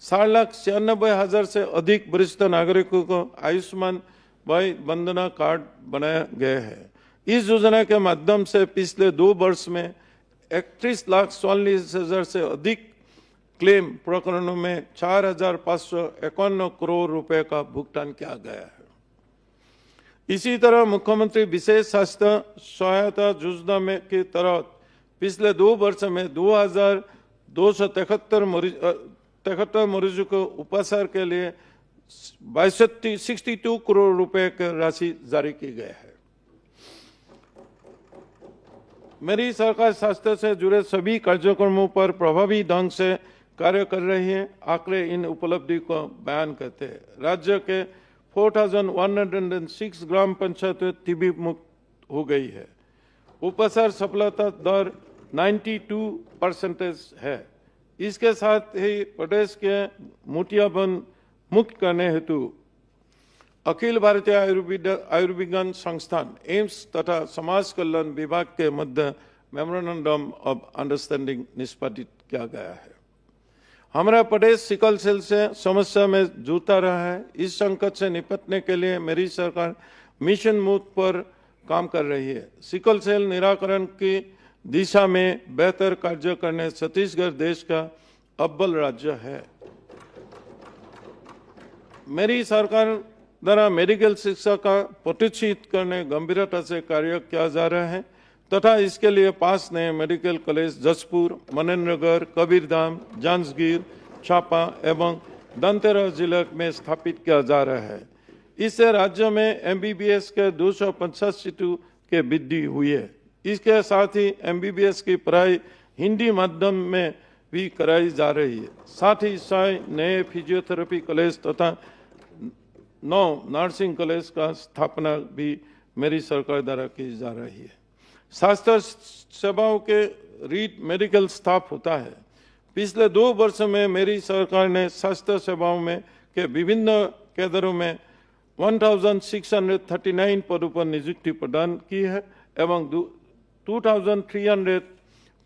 7,96,000 से अधिक वरिष्ठ नागरिकों को आयुष्मान भाई वंदना कार्ड बनाए गए हैं। इस योजना के माध्यम से पिछले 2 वर्ष में 31,44,000 से अधिक क्लेम प्रकरणों में 4,551 करोड़ रुपए का भुगतान किया गया है। इसी तरह मुख्यमंत्री विशेष स्वास्थ्य सहायता योजना में के तहत पिछले 2 वर्ष में 2,273 मरीजों को उपचार के लिए 62 करोड़ रुपए की राशि जारी की गई है। मेरी सरकार स्वास्थ्य से जुड़े सभी कार्यक्रमों पर प्रभावी ढंग से कार्य कर रही है। आंकड़े इन उपलब्धि को बयान करते हैं। राज्य के 4,106 ग्राम पंचायतें टीबी मुक्त हो गई है। उपचार सफलता दर 92% है। इसके साथ ही प्रदेश के मोतियाबिंद मुक्त करने हेतु अखिल भारतीय आयुर्विज्ञान संस्थान एम्स तथा समाज कल्याण विभाग के मध्य मेमोरेंडम ऑफ अंडरस्टैंडिंग निष्पादित किया गया है। हमारा प्रदेश सिकल सेल से समस्या में जूझता रहा है। इस संकट से निपटने के लिए मेरी सरकार मिशन मूव पर काम कर रही है। सिकल सेल निराकरण की दिशा में बेहतर कार्य करने छत्तीसगढ़ देश का अव्वल राज्य है। मेरी सरकार द्वारा मेडिकल शिक्षा का प्रतिष्ठित करने गंभीरता से कार्य किया जा रहा है तथा इसके लिए 5 नए मेडिकल कॉलेज जसपुर, मनेन्द्रगढ़, कबीरधाम, जांजगीर, चांपा एवं दंतेवाड़ा जिले में स्थापित किया जा रहा है। इससे राज्य में MBBS के 250 सीटों के वृद्धि हुई है। इसके साथ ही MBBS की पढ़ाई हिंदी माध्यम में भी कराई जा रही है। साथ ही 6 नए फिजियोथेरेपी कॉलेज तथा 9 नर्सिंग कॉलेज का स्थापना भी मेरी सरकार द्वारा की जा रही है। स्वास्थ्य सेवाओं के रीड मेडिकल स्टाफ होता है। पिछले 2 वर्ष में मेरी सरकार ने स्वास्थ्य सेवाओं में के विभिन्न केंद्रों में 1,639 पदों पर नियुक्ति प्रदान की है एवं 2,300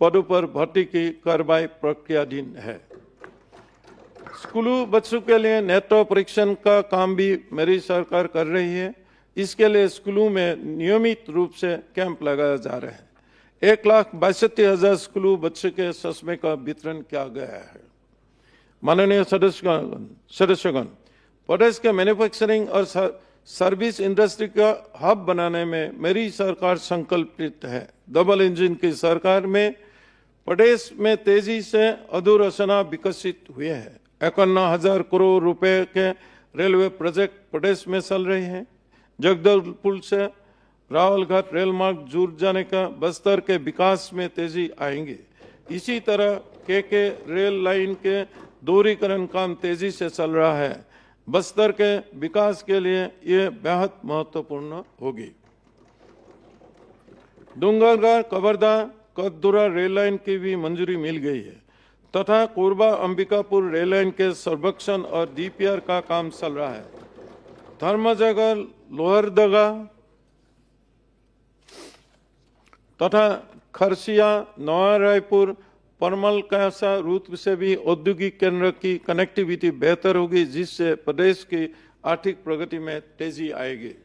पदों पर भर्ती की कार्रवाई प्रक्रियाधीन है। स्कूली बच्चों के लिए नेत्र परीक्षण का काम भी मेरी सरकार कर रही है। इसके लिए स्कूलों में नियमित रूप से कैंप लगाया जा रहा है। 1,62,000 स्कूली बच्चों के चश्मे का वितरण किया गया है। माननीय सदस्यगण, प्रदेश के मैन्युफैक्चरिंग और सर्विस इंडस्ट्री का हब बनाने में मेरी सरकार संकल्पित है। डबल इंजन की सरकार में प्रदेश में तेजी से अधोरचना विकसित हुए हैं। 51,000 करोड़ रुपए के रेलवे प्रोजेक्ट प्रदेश में चल रहे हैं। जगदलपुर से रावलघाट रेल मार्ग जुड़ जाने का बस्तर के विकास में तेजी आएंगे। इसी तरह के रेल लाइन के दोहरीकरण काम तेजी से चल रहा है। बस्तर के विकास के लिए ये बेहद महत्वपूर्ण होगी। डूंगरगढ़ कवर्धा कददुरा रेल लाइन की भी मंजूरी मिल गई है तथा कोरबा अंबिकापुर रेल लाइन के सर्वेक्षण और DPR का काम चल रहा है। धर्मजगर लोहरदगा तथा खरसिया नया रायपुर परमल कैसा रूट से भी औद्योगिक केंद्र की कनेक्टिविटी बेहतर होगी, जिससे प्रदेश की आर्थिक प्रगति में तेजी आएगी।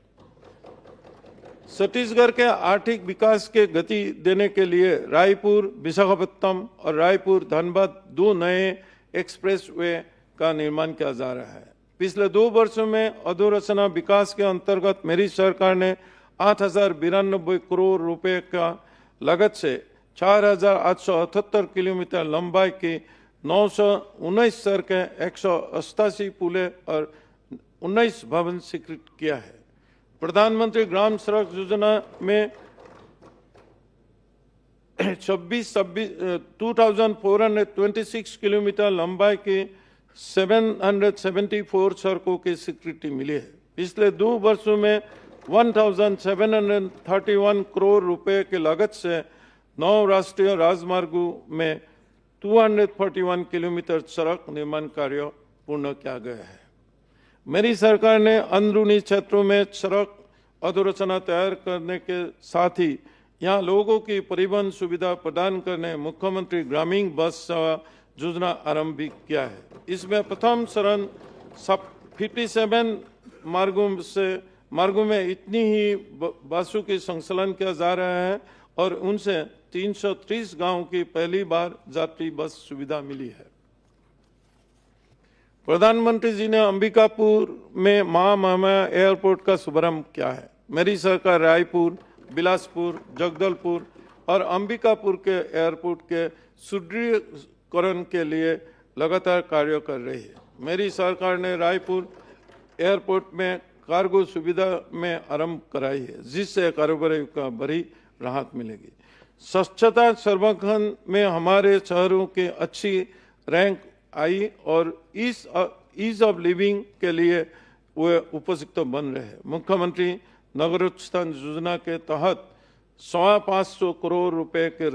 छत्तीसगढ़ के आर्थिक विकास के गति देने के लिए रायपुर विशाखापट्टनम और रायपुर धनबाद 2 नए एक्सप्रेसवे का निर्माण किया जा रहा है। पिछले 2 वर्षों में अधोरचना विकास के अंतर्गत मेरी सरकार ने 8,092 करोड़ रुपए का लागत से 4,878 किलोमीटर लंबाई की 919 सड़कें, 188 पुलें और 19 भवन स्वीकृत किया है। प्रधानमंत्री ग्राम सड़क योजना में 2,426 किलोमीटर लंबाई की 774 सड़कों की स्वीकृति मिली है। पिछले 2 वर्षों में 1,731 करोड़ रुपए की लागत से 9 राष्ट्रीय राजमार्गों में 241 किलोमीटर सड़क निर्माण कार्य पूर्ण किया गया है। मेरी सरकार ने अंदरूनी क्षेत्रों में सड़क अधोरचना तैयार करने के साथ ही यहाँ लोगों की परिवहन सुविधा प्रदान करने मुख्यमंत्री ग्रामीण बस सेवा योजना आरंभ भी किया है। इसमें प्रथम चरण 57 मार्गों में इतनी ही बसों की संचालन किया जा रहा है और उनसे 330 गांवों की पहली बार यात्री बस सुविधा मिली है। प्रधानमंत्री जी ने अंबिकापुर में महामहिमा एयरपोर्ट का शुभारंभ किया है। मेरी सरकार रायपुर, बिलासपुर, जगदलपुर और अंबिकापुर के एयरपोर्ट के सुदृढ़ीकरण के लिए लगातार कार्य कर रही है। मेरी सरकार ने रायपुर एयरपोर्ट में कार्गो सुविधा में आरंभ कराई है, जिससे कारोबारियों का बड़ी राहत मिलेगी। स्वच्छता सर्वेक्षण में हमारे शहरों की अच्छी रैंक आई और ईज ऑफ लिविंग के लिए वे उपयुक्त बन रहे हैं। मुख्यमंत्री नगरोत्थान योजना के तहत 550 करोड़ रुपए के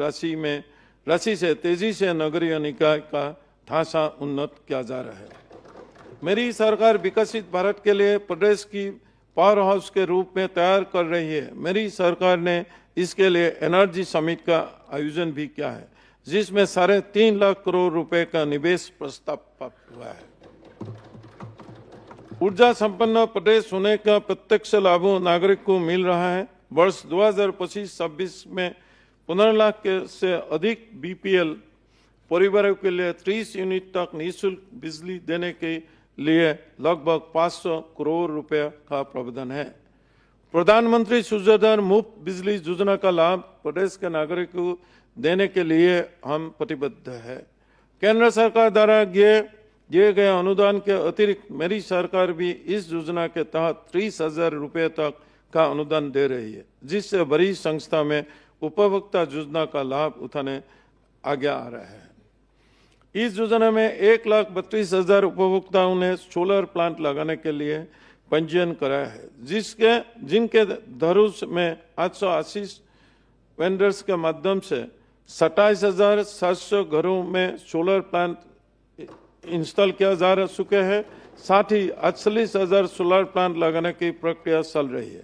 राशि से तेजी से नगरीय निकाय का ढांचा उन्नत किया जा रहा है। मेरी सरकार विकसित भारत के लिए प्रदेश की पावर हाउस के रूप में तैयार कर रही है। मेरी सरकार ने इसके लिए एनर्जी समिट का आयोजन भी किया है, जिसमें 3.5 लाख करोड़ रुपए का निवेश प्रस्ताव प्राप्त हुआ है। ऊर्जा संपन्न प्रदेश होने का प्रत्यक्ष लाभ नागरिक को मिल रहा है। वर्ष 2025-26 में 15 लाख से अधिक बीपीएल परिवारों के लिए 30 यूनिट तक निःशुल्क बिजली देने के लिए लगभग 500 करोड़ रुपए का प्रावधान है। प्रधानमंत्री सूर्योदय मुफ्त बिजली योजना का लाभ प्रदेश के नागरिकों को देने के लिए हम प्रतिबद्ध है। केंद्र सरकार द्वारा दिए गए अनुदान के अतिरिक्त मेरी सरकार भी इस योजना के तहत 30,000 रुपये तक का अनुदान दे रही है, जिससे बड़ी संख्या में उपभोक्ता योजना का लाभ उठाने आगे आ रहा है। इस योजना में 1,32,000 उपभोक्ताओं ने सोलर प्लांट लगाने के लिए पंजीयन कराया है, जिनके धरुष में 880 वेंडर्स के माध्यम से 27,700 घरों में सोलर प्लांट इंस्टॉल किया जा चुके हैं। साथ ही 48,000 सोलर प्लांट लगाने की प्रक्रिया चल रही है।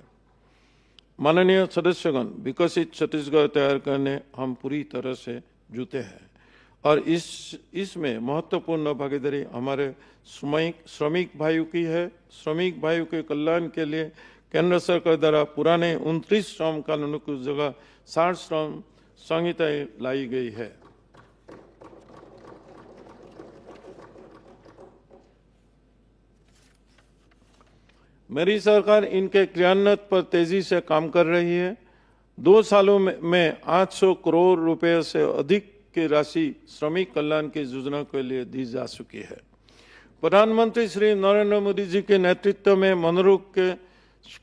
माननीय सदस्यगण, विकसित छत्तीसगढ़ तैयार करने हम पूरी तरह से जुटे हैं और इसमें महत्वपूर्ण भागीदारी हमारे श्रमिक भाइयों की है। श्रमिक भाइयों के कल्याण के लिए केंद्र सरकार द्वारा पुराने 29 श्रम कानूनों की जगह 60 श्रम संहिताएं लाई गई है। मेरी सरकार इनके क्रियान्वयन पर तेजी से काम कर रही है। 2 सालों में 800 करोड़ रुपए से अधिक की राशि श्रमिक कल्याण की योजना के लिए दी जा चुकी है। प्रधानमंत्री श्री नरेंद्र मोदी जी के नेतृत्व में मनोरोग के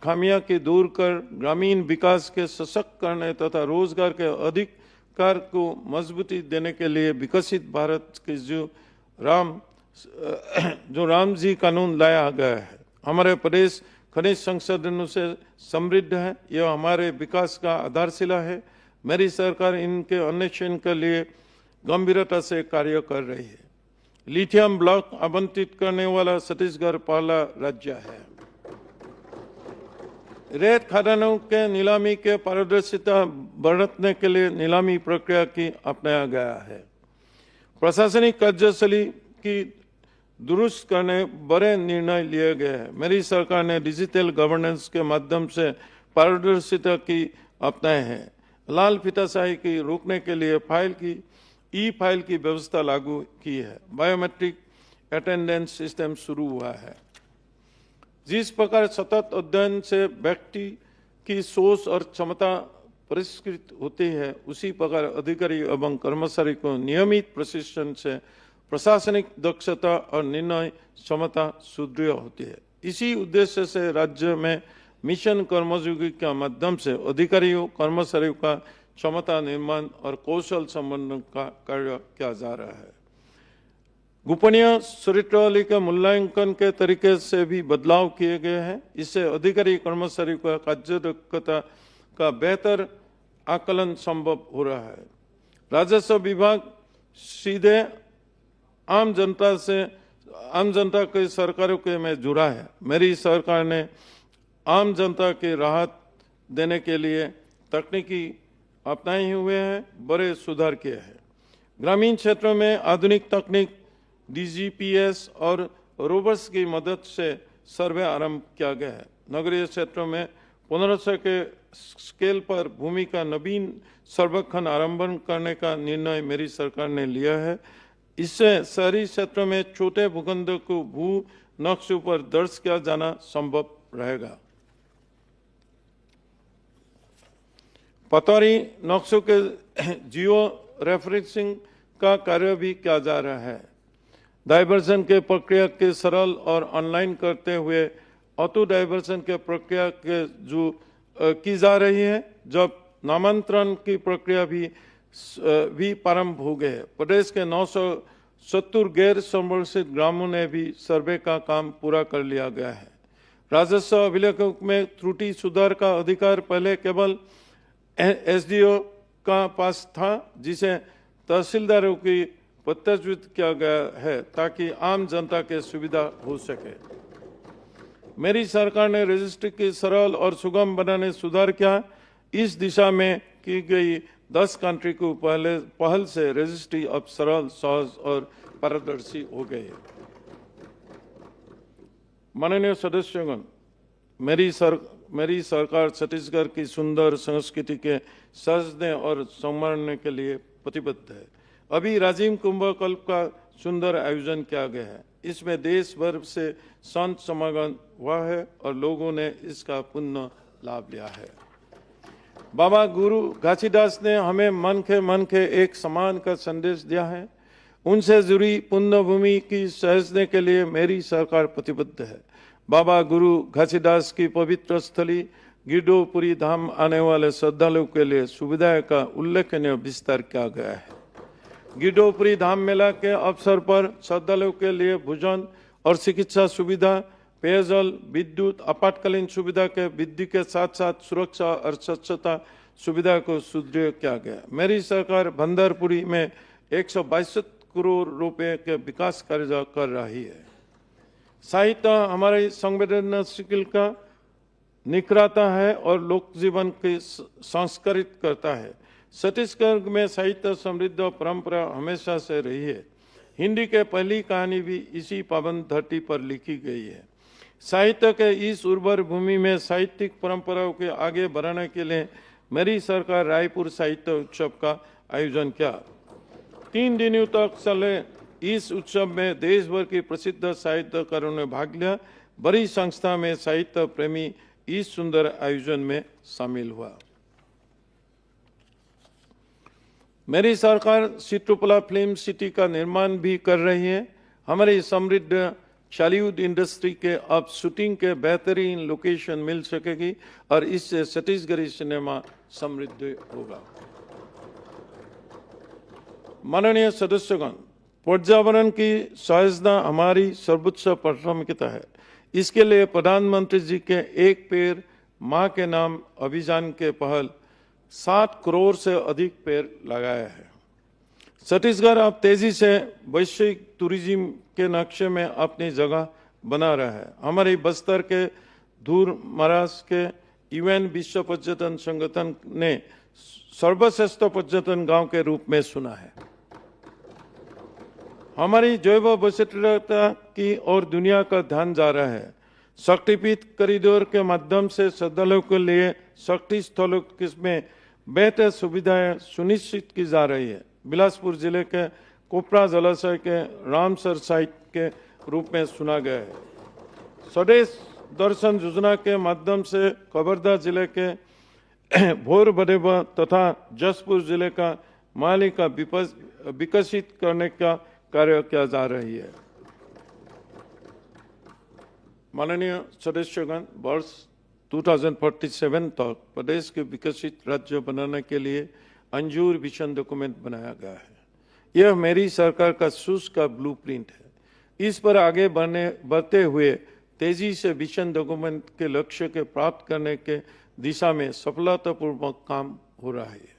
खामियां की दूर कर ग्रामीण विकास के सशक्त करने तथा रोजगार के अधिकार को मजबूती देने के लिए विकसित भारत के जो राम जी कानून लाया गया है। हमारे प्रदेश खनिज संसाधनों से समृद्ध है, यह हमारे विकास का आधारशिला है। मेरी सरकार इनके अन्वेषण के लिए गंभीरता से कार्य कर रही है। लिथियम ब्लॉक आवंटित करने वाला छत्तीसगढ़ पहला राज्य है। रेत खदानों के नीलामी के पारदर्शिता बढ़ाने के लिए नीलामी प्रक्रिया की अपनाया गया है। प्रशासनिक कार्यशैली की दुरुस्त करने बड़े निर्णय लिए गए हैं। मेरी सरकार ने डिजिटल गवर्नेंस के माध्यम से पारदर्शिता की अपनाए हैं। लाल फीताशाही की रोकने के लिए ई फाइल की व्यवस्था लागू की है। बायोमेट्रिक अटेंडेंस सिस्टम शुरू हुआ है। जिस प्रकार सतत अध्ययन से व्यक्ति की सोच और क्षमता परिष्कृत होती है, उसी प्रकार अधिकारी एवं कर्मचारी को नियमित प्रशिक्षण से प्रशासनिक दक्षता और निर्णय क्षमता सुदृढ़ होती है। इसी उद्देश्य से राज्य में मिशन कर्मयोगी के माध्यम से अधिकारियों कर्मचारियों का क्षमता निर्माण और कौशल संवर्धन का कार्य किया जा रहा है। गोपनीय चरित्रावली के मूल्यांकन के तरीके से भी बदलाव किए गए हैं। इससे अधिकारी कर्मचारियों का कार्यदक्षता का बेहतर आकलन संभव हो रहा है। राजस्व विभाग सीधे आम जनता के सरकारों के में जुड़ा है। मेरी सरकार ने आम जनता की राहत देने के लिए तकनीकी अपनाए हुए हैं, बड़े सुधार किए हैं। ग्रामीण क्षेत्रों में आधुनिक तकनीक DGPS और रोबोट्स की मदद से सर्वे आरंभ किया गया है। नगरीय क्षेत्रों में 1500 के स्केल पर भूमि का नवीन सर्वेक्षण आरंभ करने का निर्णय मेरी सरकार ने लिया है। इससे शहरी क्षेत्रों में छोटे भूखंड को भू नक्शों पर दर्ज किया जाना संभव रहेगा। पतौरी नक्शों के जियो रेफरेंसिंग का कार्य भी किया जा रहा है। डाइवर्सन के प्रक्रिया के सरल और ऑनलाइन करते हुए ऑटो डाइवर्सन के प्रक्रिया के जो की जा रही है, जब नामांतरण की प्रक्रिया भी प्रारंभ हो गए है। प्रदेश के 970 गैर संरक्षित ग्रामों ने भी सर्वे का काम पूरा कर लिया गया है। राजस्व अभिलेखों में त्रुटि सुधार का अधिकार पहले केवल SDO का पास था, जिसे तहसीलदारों की प्रत्याशित किया गया है ताकि आम जनता के सुविधा हो सके। मेरी सरकार ने रजिस्ट्री की सरल और सुगम बनाने सुधार किया। इस दिशा में की गई 10 कंट्री को पहल से रजिस्ट्री अब सरल, सहज और पारदर्शी हो गई है। माननीय सदस्यगण, मेरी सरकार छत्तीसगढ़ की सुंदर संस्कृति के सजने और संवारने के लिए प्रतिबद्ध है। अभी राजीव कुंभ कल्प का सुंदर आयोजन किया गया है। इसमें देश भर से संत समागम हुआ है और लोगों ने इसका पुण्य लाभ लिया है। बाबा गुरु घासीदास ने हमें मन के एक समान का संदेश दिया है। उनसे जुड़ी पुण्य भूमि की सहेजने के लिए मेरी सरकार प्रतिबद्ध है। बाबा गुरु घासीदास की पवित्र स्थली गिरडोपुरी धाम आने वाले श्रद्धालुओं के लिए सुविधा का उल्लेखनीय विस्तार किया गया है। गिरडोपुरी धाम मेला के अवसर पर श्रद्धालुओं के लिए भोजन और चिकित्सा सुविधा, पेयजल, विद्युत, आपातकालीन सुविधा के वृद्धि के साथ साथ सुरक्षा और स्वच्छता सुविधा को सुदृढ़ किया गया। मेरी सरकार भंडारपुरी में 122 करोड़ रुपए के विकास कार्य कर रही है। साहित्य हमारे संवेदनशील का निखराता है और लोक जीवन के संस्कारित करता है। छत्तीसगढ़ में साहित्य समृद्ध परंपरा हमेशा से रही है। हिंदी के पहली कहानी भी इसी पावन धरती पर लिखी गई है। साहित्य के इस उर्वर भूमि में साहित्यिक परंपराओं के आगे बढ़ाने के लिए मेरी सरकार रायपुर साहित्य उत्सव का आयोजन किया। 3 दिनों तक चले इस उत्सव में देश भर के प्रसिद्ध साहित्यकारों ने भाग लिया। बड़ी संख्या में साहित्य प्रेमी इस सुंदर आयोजन में शामिल हुआ। मेरी सरकार चित्रकला फिल्म सिटी का निर्माण भी कर रही है। हमारी समृद्ध बॉलीवुड इंडस्ट्री के अब शूटिंग के बेहतरीन लोकेशन मिल सकेगी और इससे छत्तीसगढ़ी सिनेमा समृद्ध होगा। माननीय सदस्यगण, पर्यावरण की सहेजना हमारी सर्वोच्च प्राथमिकता है। इसके लिए प्रधानमंत्री जी के एक पेड़ मां के नाम अभियान के पहल 7 करोड़ से अधिक पेड़ लगाए हैं। छत्तीसगढ़ अब तेजी से वैश्विक टूरिज्म के नक्शे में अपनी जगह बना रहा है। हमारी बस्तर के दूर महाराष्ट्र के UN विश्व पर्यटन संगठन ने सर्वश्रेष्ठ पर्यटन गांव के रूप में सुना है। हमारी जैव वैविधता की ओर दुनिया का ध्यान जा रहा है। शक्तिपीठ कॉरिडोर के माध्यम से श्रद्धालुओं के लिए शक्ति स्थलों में बेहतर सुविधाएं सुनिश्चित की जा रही है। बिलासपुर जिले के कोपरा जलाशय के रामसर साइट के रूप में चुना गया है। स्वदेश दर्शन योजना के माध्यम से कवर्धा जिले के भोरबदेवा तथा जसपुर जिले का माली का विकसित करने का कार्य किया जा रही है। माननीय सदस्यगण, वर्ष 2047 तक प्रदेश के विकसित राज्य बनाने के लिए अंजूर विजन डॉक्यूमेंट बनाया गया है। यह मेरी सरकार का सूझ का ब्लूप्रिंट है। इस पर आगे बढ़ते हुए तेजी से विजन डॉक्यूमेंट के लक्ष्य के प्राप्त करने के दिशा में सफलतापूर्वक काम हो रहा है।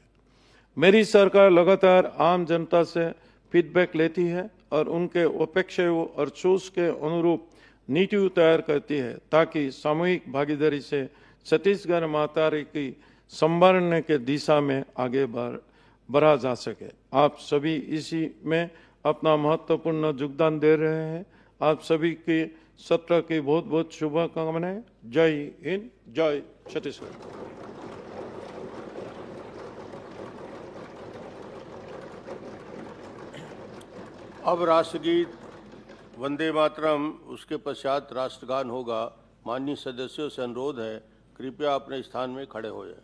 मेरी सरकार लगातार आम जनता से फीडबैक लेती है और उनके अपेक्षाओं और सोच के अनुरूप नीति तैयार करती है ताकि सामूहिक भागीदारी से छत्तीसगढ़ महातारी की संभालने के दिशा में आगे बढ़ा जा सके। आप सभी इसी में अपना महत्वपूर्ण योगदान दे रहे हैं। आप सभी की सत्र की बहुत बहुत शुभकामनाएं। जय हिंद, जय छत्तीसगढ़। अब राष्ट्रगीत वंदे मातरम, उसके पश्चात राष्ट्रगान होगा। माननीय सदस्यों से अनुरोध है, कृपया अपने स्थान में खड़े हो जाएं।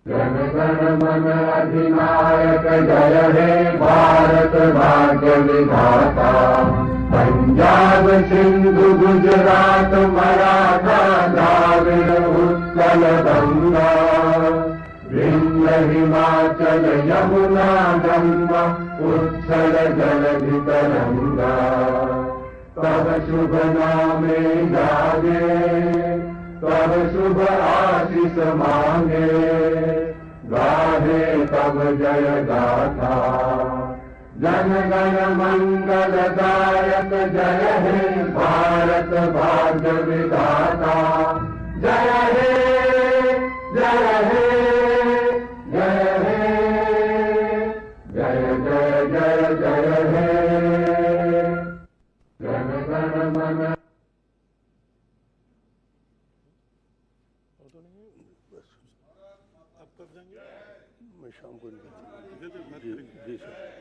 जन गण मन अधिनायक जय हे भारत भाग्य विधाता। पंजाब सिंधु गुजरात मराठा द्राविड़ उत्कल गंगा विंध्य हिमाचल यमुना गंगा उच्छल जलधि तरंगा तब शुभ नामे जागे तब शुभ आशीष मांगे गाहे तब जय गाथा जन गण मंगलदायक जय हे भारत भाग्य विधाता जय हे जय हे जय हे जय जय जय जय हे जन गण मन मैं शाम को जी सर।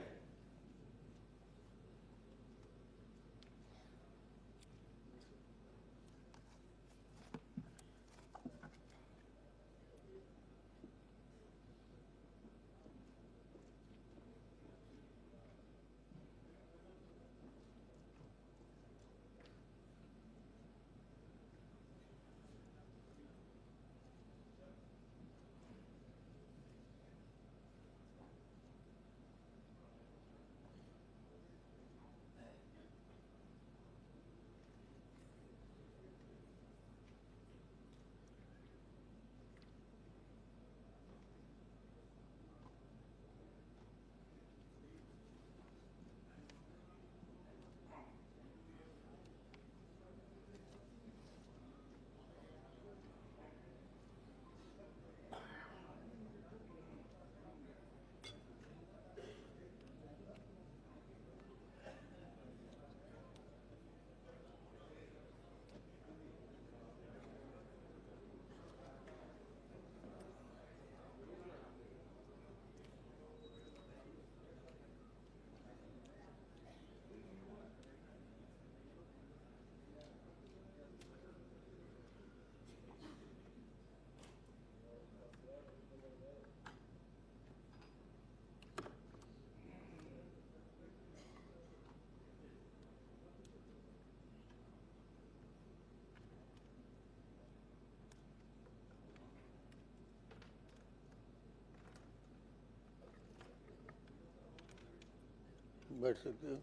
बैठ सकते हो।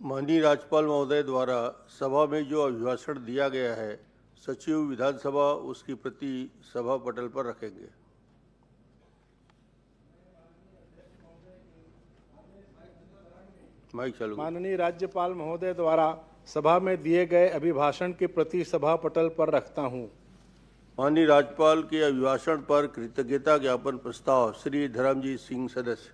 माननीय राज्यपाल महोदय द्वारा सभा में जो अभिभाषण दिया गया है, सचिव विधानसभा उसकी प्रति सभा पटल पर रखेंगे। माइक चालू। माननीय राज्यपाल महोदय द्वारा सभा में दिए गए अभिभाषण की प्रति सभा पटल पर रखता हूं। माननीय राज्यपाल के अभिभाषण पर कृतज्ञता ज्ञापन प्रस्ताव श्री धर्मजीत सिंह सदस्य।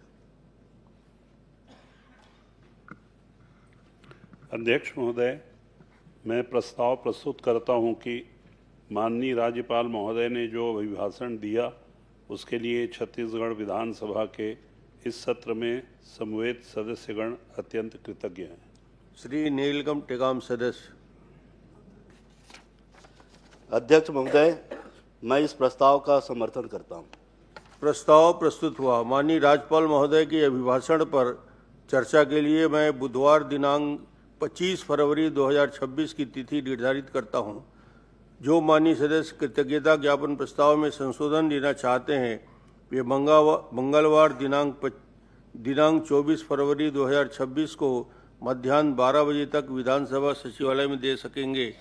अध्यक्ष महोदय, मैं प्रस्ताव प्रस्तुत करता हूं कि माननीय राज्यपाल महोदय ने जो अभिभाषण दिया उसके लिए छत्तीसगढ़ विधानसभा के इस सत्र में समवेत सदस्यगण अत्यंत कृतज्ञ हैं। श्री नीलकंठ टेकाम सदस्य। अध्यक्ष महोदय, मैं इस प्रस्ताव का समर्थन करता हूं। प्रस्ताव प्रस्तुत हुआ। माननीय राज्यपाल महोदय के अभिभाषण पर चर्चा के लिए मैं बुधवार दिनांक 25 फरवरी 2026 की तिथि निर्धारित करता हूं। जो माननीय सदस्य कृतज्ञता ज्ञापन प्रस्ताव में संशोधन देना चाहते हैं वे मंगलवार दिनांक 24 फरवरी 2026 को मध्याह्न 12 बजे तक विधानसभा सचिवालय में दे सकेंगे।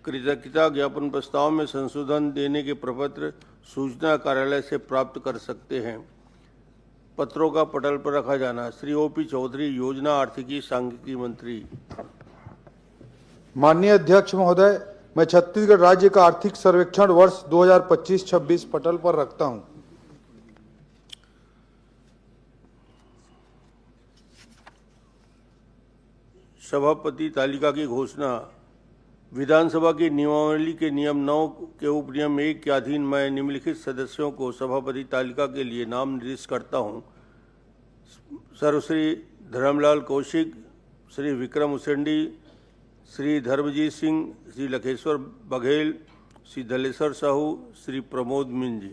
कृतज्ञता ज्ञापन प्रस्ताव में संशोधन देने के प्रपत्र सूचना कार्यालय से प्राप्त कर सकते हैं। पत्रों का पटल पर रखा जाना। श्री ओपी चौधरी, योजना आर्थिकी सांख्यिकी मंत्री। माननीय अध्यक्ष महोदय, मैं छत्तीसगढ़ राज्य का आर्थिक सर्वेक्षण वर्ष 2025-26 पटल पर रखता हूं। सभापति तालिका की घोषणा। विधानसभा की नियमावली के नियम 9 के उपनियम 1 के अधीन मैं निम्नलिखित सदस्यों को सभापति तालिका के लिए नाम निर्दिष्ट करता हूं। सर्वश्री धर्मलाल कौशिक, श्री विक्रम उसेंडी, श्री धर्मजीत सिंह, श्री लखेश्वर बघेल, श्री दलेश्वर साहू, श्री प्रमोद मिंज।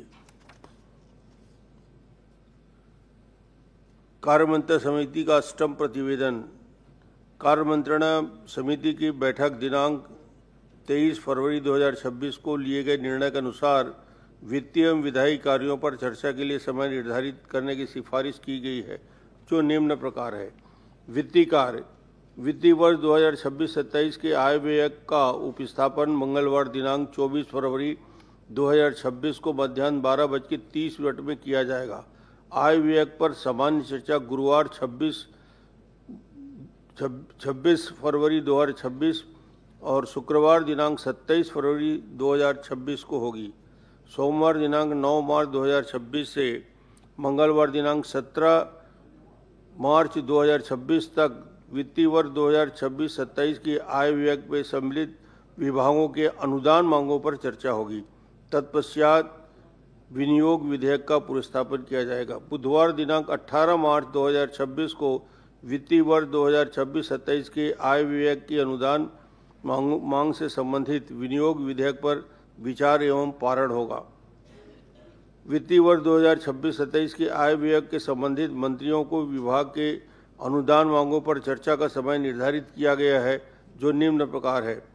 कार्यमंत्रणा समिति का अष्टम प्रतिवेदन। कार्यमंत्रणा समिति की बैठक दिनांक 23 फरवरी 2026 को लिए गए निर्णय के अनुसार वित्तीय एवं विधायी कार्यों पर चर्चा के लिए समय निर्धारित करने की सिफारिश की गई है, जो निम्न प्रकार है। वित्तीय कार्य। वित्तीय वर्ष 2026-27 के आय व्यय का उपस्थापन मंगलवार दिनांक 24 फरवरी 2026 को मध्याह्न 12:30 में किया जाएगा। आय व्यय पर सामान्य चर्चा गुरुवार 26 फरवरी 2026 और शुक्रवार दिनांक 27 फरवरी 2026 को होगी। सोमवार दिनांक 9 मार्च 2026 से मंगलवार दिनांक 17 मार्च 2026 तक वित्तीय वर्ष 2026-27 की आय व्यय में सम्मिलित विभागों के अनुदान मांगों पर चर्चा होगी। तत्पश्चात विनियोग विधेयक का पुरस्तापन किया जाएगा। बुधवार दिनांक 18 मार्च 2026 को वित्तीय वर्ष 2026-27 के आय व्यय की अनुदान मांग से संबंधित विनियोग विधेयक पर विचार एवं पारण होगा। वित्तीय वर्ष 2026-27 के आय व्यय के संबंधित मंत्रियों को विभाग के अनुदान मांगों पर चर्चा का समय निर्धारित किया गया है, जो निम्न प्रकार है।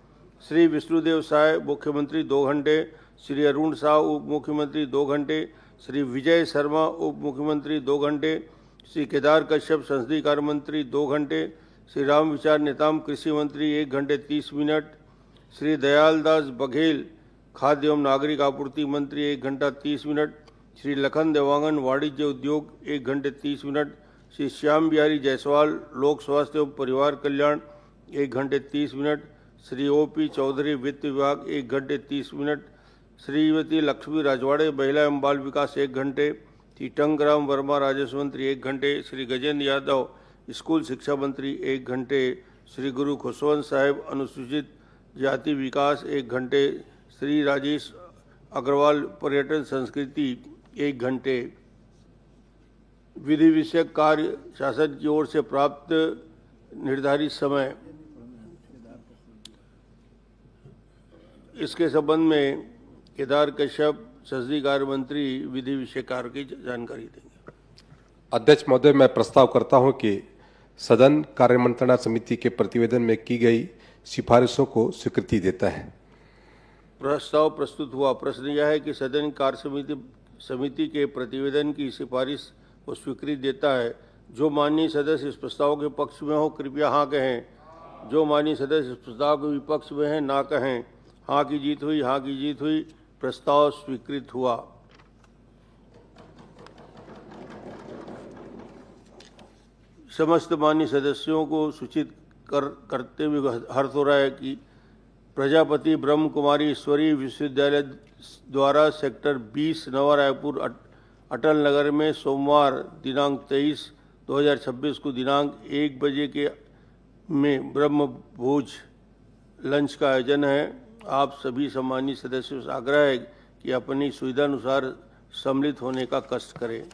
श्री विष्णुदेव साय, मुख्यमंत्री 2 घंटे, श्री अरुण शाह, उप मुख्यमंत्री 2 घंटे, श्री विजय शर्मा, उप मुख्यमंत्री 2 घंटे, श्री केदार कश्यप, संसदीय कार्य मंत्री 2 घंटे, श्री रामविचार नेताम, कृषि मंत्री 1 घंटे 30 मिनट, श्री दयालदास बघेल, खाद्य एवं नागरिक आपूर्ति मंत्री 1 घंटा 30 मिनट, श्री लखन देवांगन, वाणिज्य उद्योग 1 घंटे 30 मिनट, श्री श्याम बिहारी जायसवाल, लोक स्वास्थ्य एवं परिवार कल्याण 1 घंटे 30 मिनट, श्री ओपी चौधरी, वित्त विभाग 1 घंटे 30 मिनट, श्रीमती लक्ष्मी राजवाड़े, महिला एवं बाल विकास 1 घंटे, श्री टंकराम वर्मा, राजस्व मंत्री 1 घंटे, श्री गजेंद्र यादव, स्कूल शिक्षा मंत्री 1 घंटे, श्री गुरु खुशवंत साहेब, अनुसूचित जाति विकास 1 घंटे, श्री राजेश अग्रवाल, पर्यटन संस्कृति 1 घंटे। विधि विषयक कार्य शासन की ओर से प्राप्त निर्धारित समय। इसके संबंध में केदार कश्यप, संसदीय कार्य मंत्री, विधि विषय कार्य की जानकारी देंगे। अध्यक्ष महोदय, मैं प्रस्ताव करता हूं कि सदन कार्यमंत्रणा समिति के प्रतिवेदन में की गई सिफारिशों को स्वीकृति देता है। प्रस्ताव प्रस्तुत हुआ। प्रश्न यह है कि सदन कार्य समिति के प्रतिवेदन की सिफारिश को स्वीकृति देता है। जो माननीय सदस्य इस प्रस्ताव के पक्ष में हो कृपया हाँ कहें। जो माननीय सदस्य इस प्रस्ताव के विपक्ष में हैं ना कहें। हाँ की जीत हुई, हाँ की जीत हुई। प्रस्ताव स्वीकृत हुआ। समस्त माननीय सदस्यों को सूचित करते हुए हर्ष हो रहा है कि प्रजापति ब्रह्म कुमारी ईश्वरीय विश्वविद्यालय द्वारा सेक्टर 20 नवा रायपुर अटल नगर में सोमवार दिनांक 23/2026 को दिनांक 1 बजे में ब्रह्म भोज लंच का आयोजन है। आप सभी सम्मानित सदस्यों से आग्रह है कि अपनी सुविधा अनुसार सम्मिलित होने का कष्ट करें।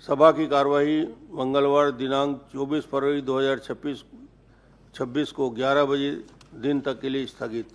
सभा की कार्यवाही मंगलवार दिनांक 24 फरवरी 2026 को 11 बजे दिन तक के लिए स्थगित।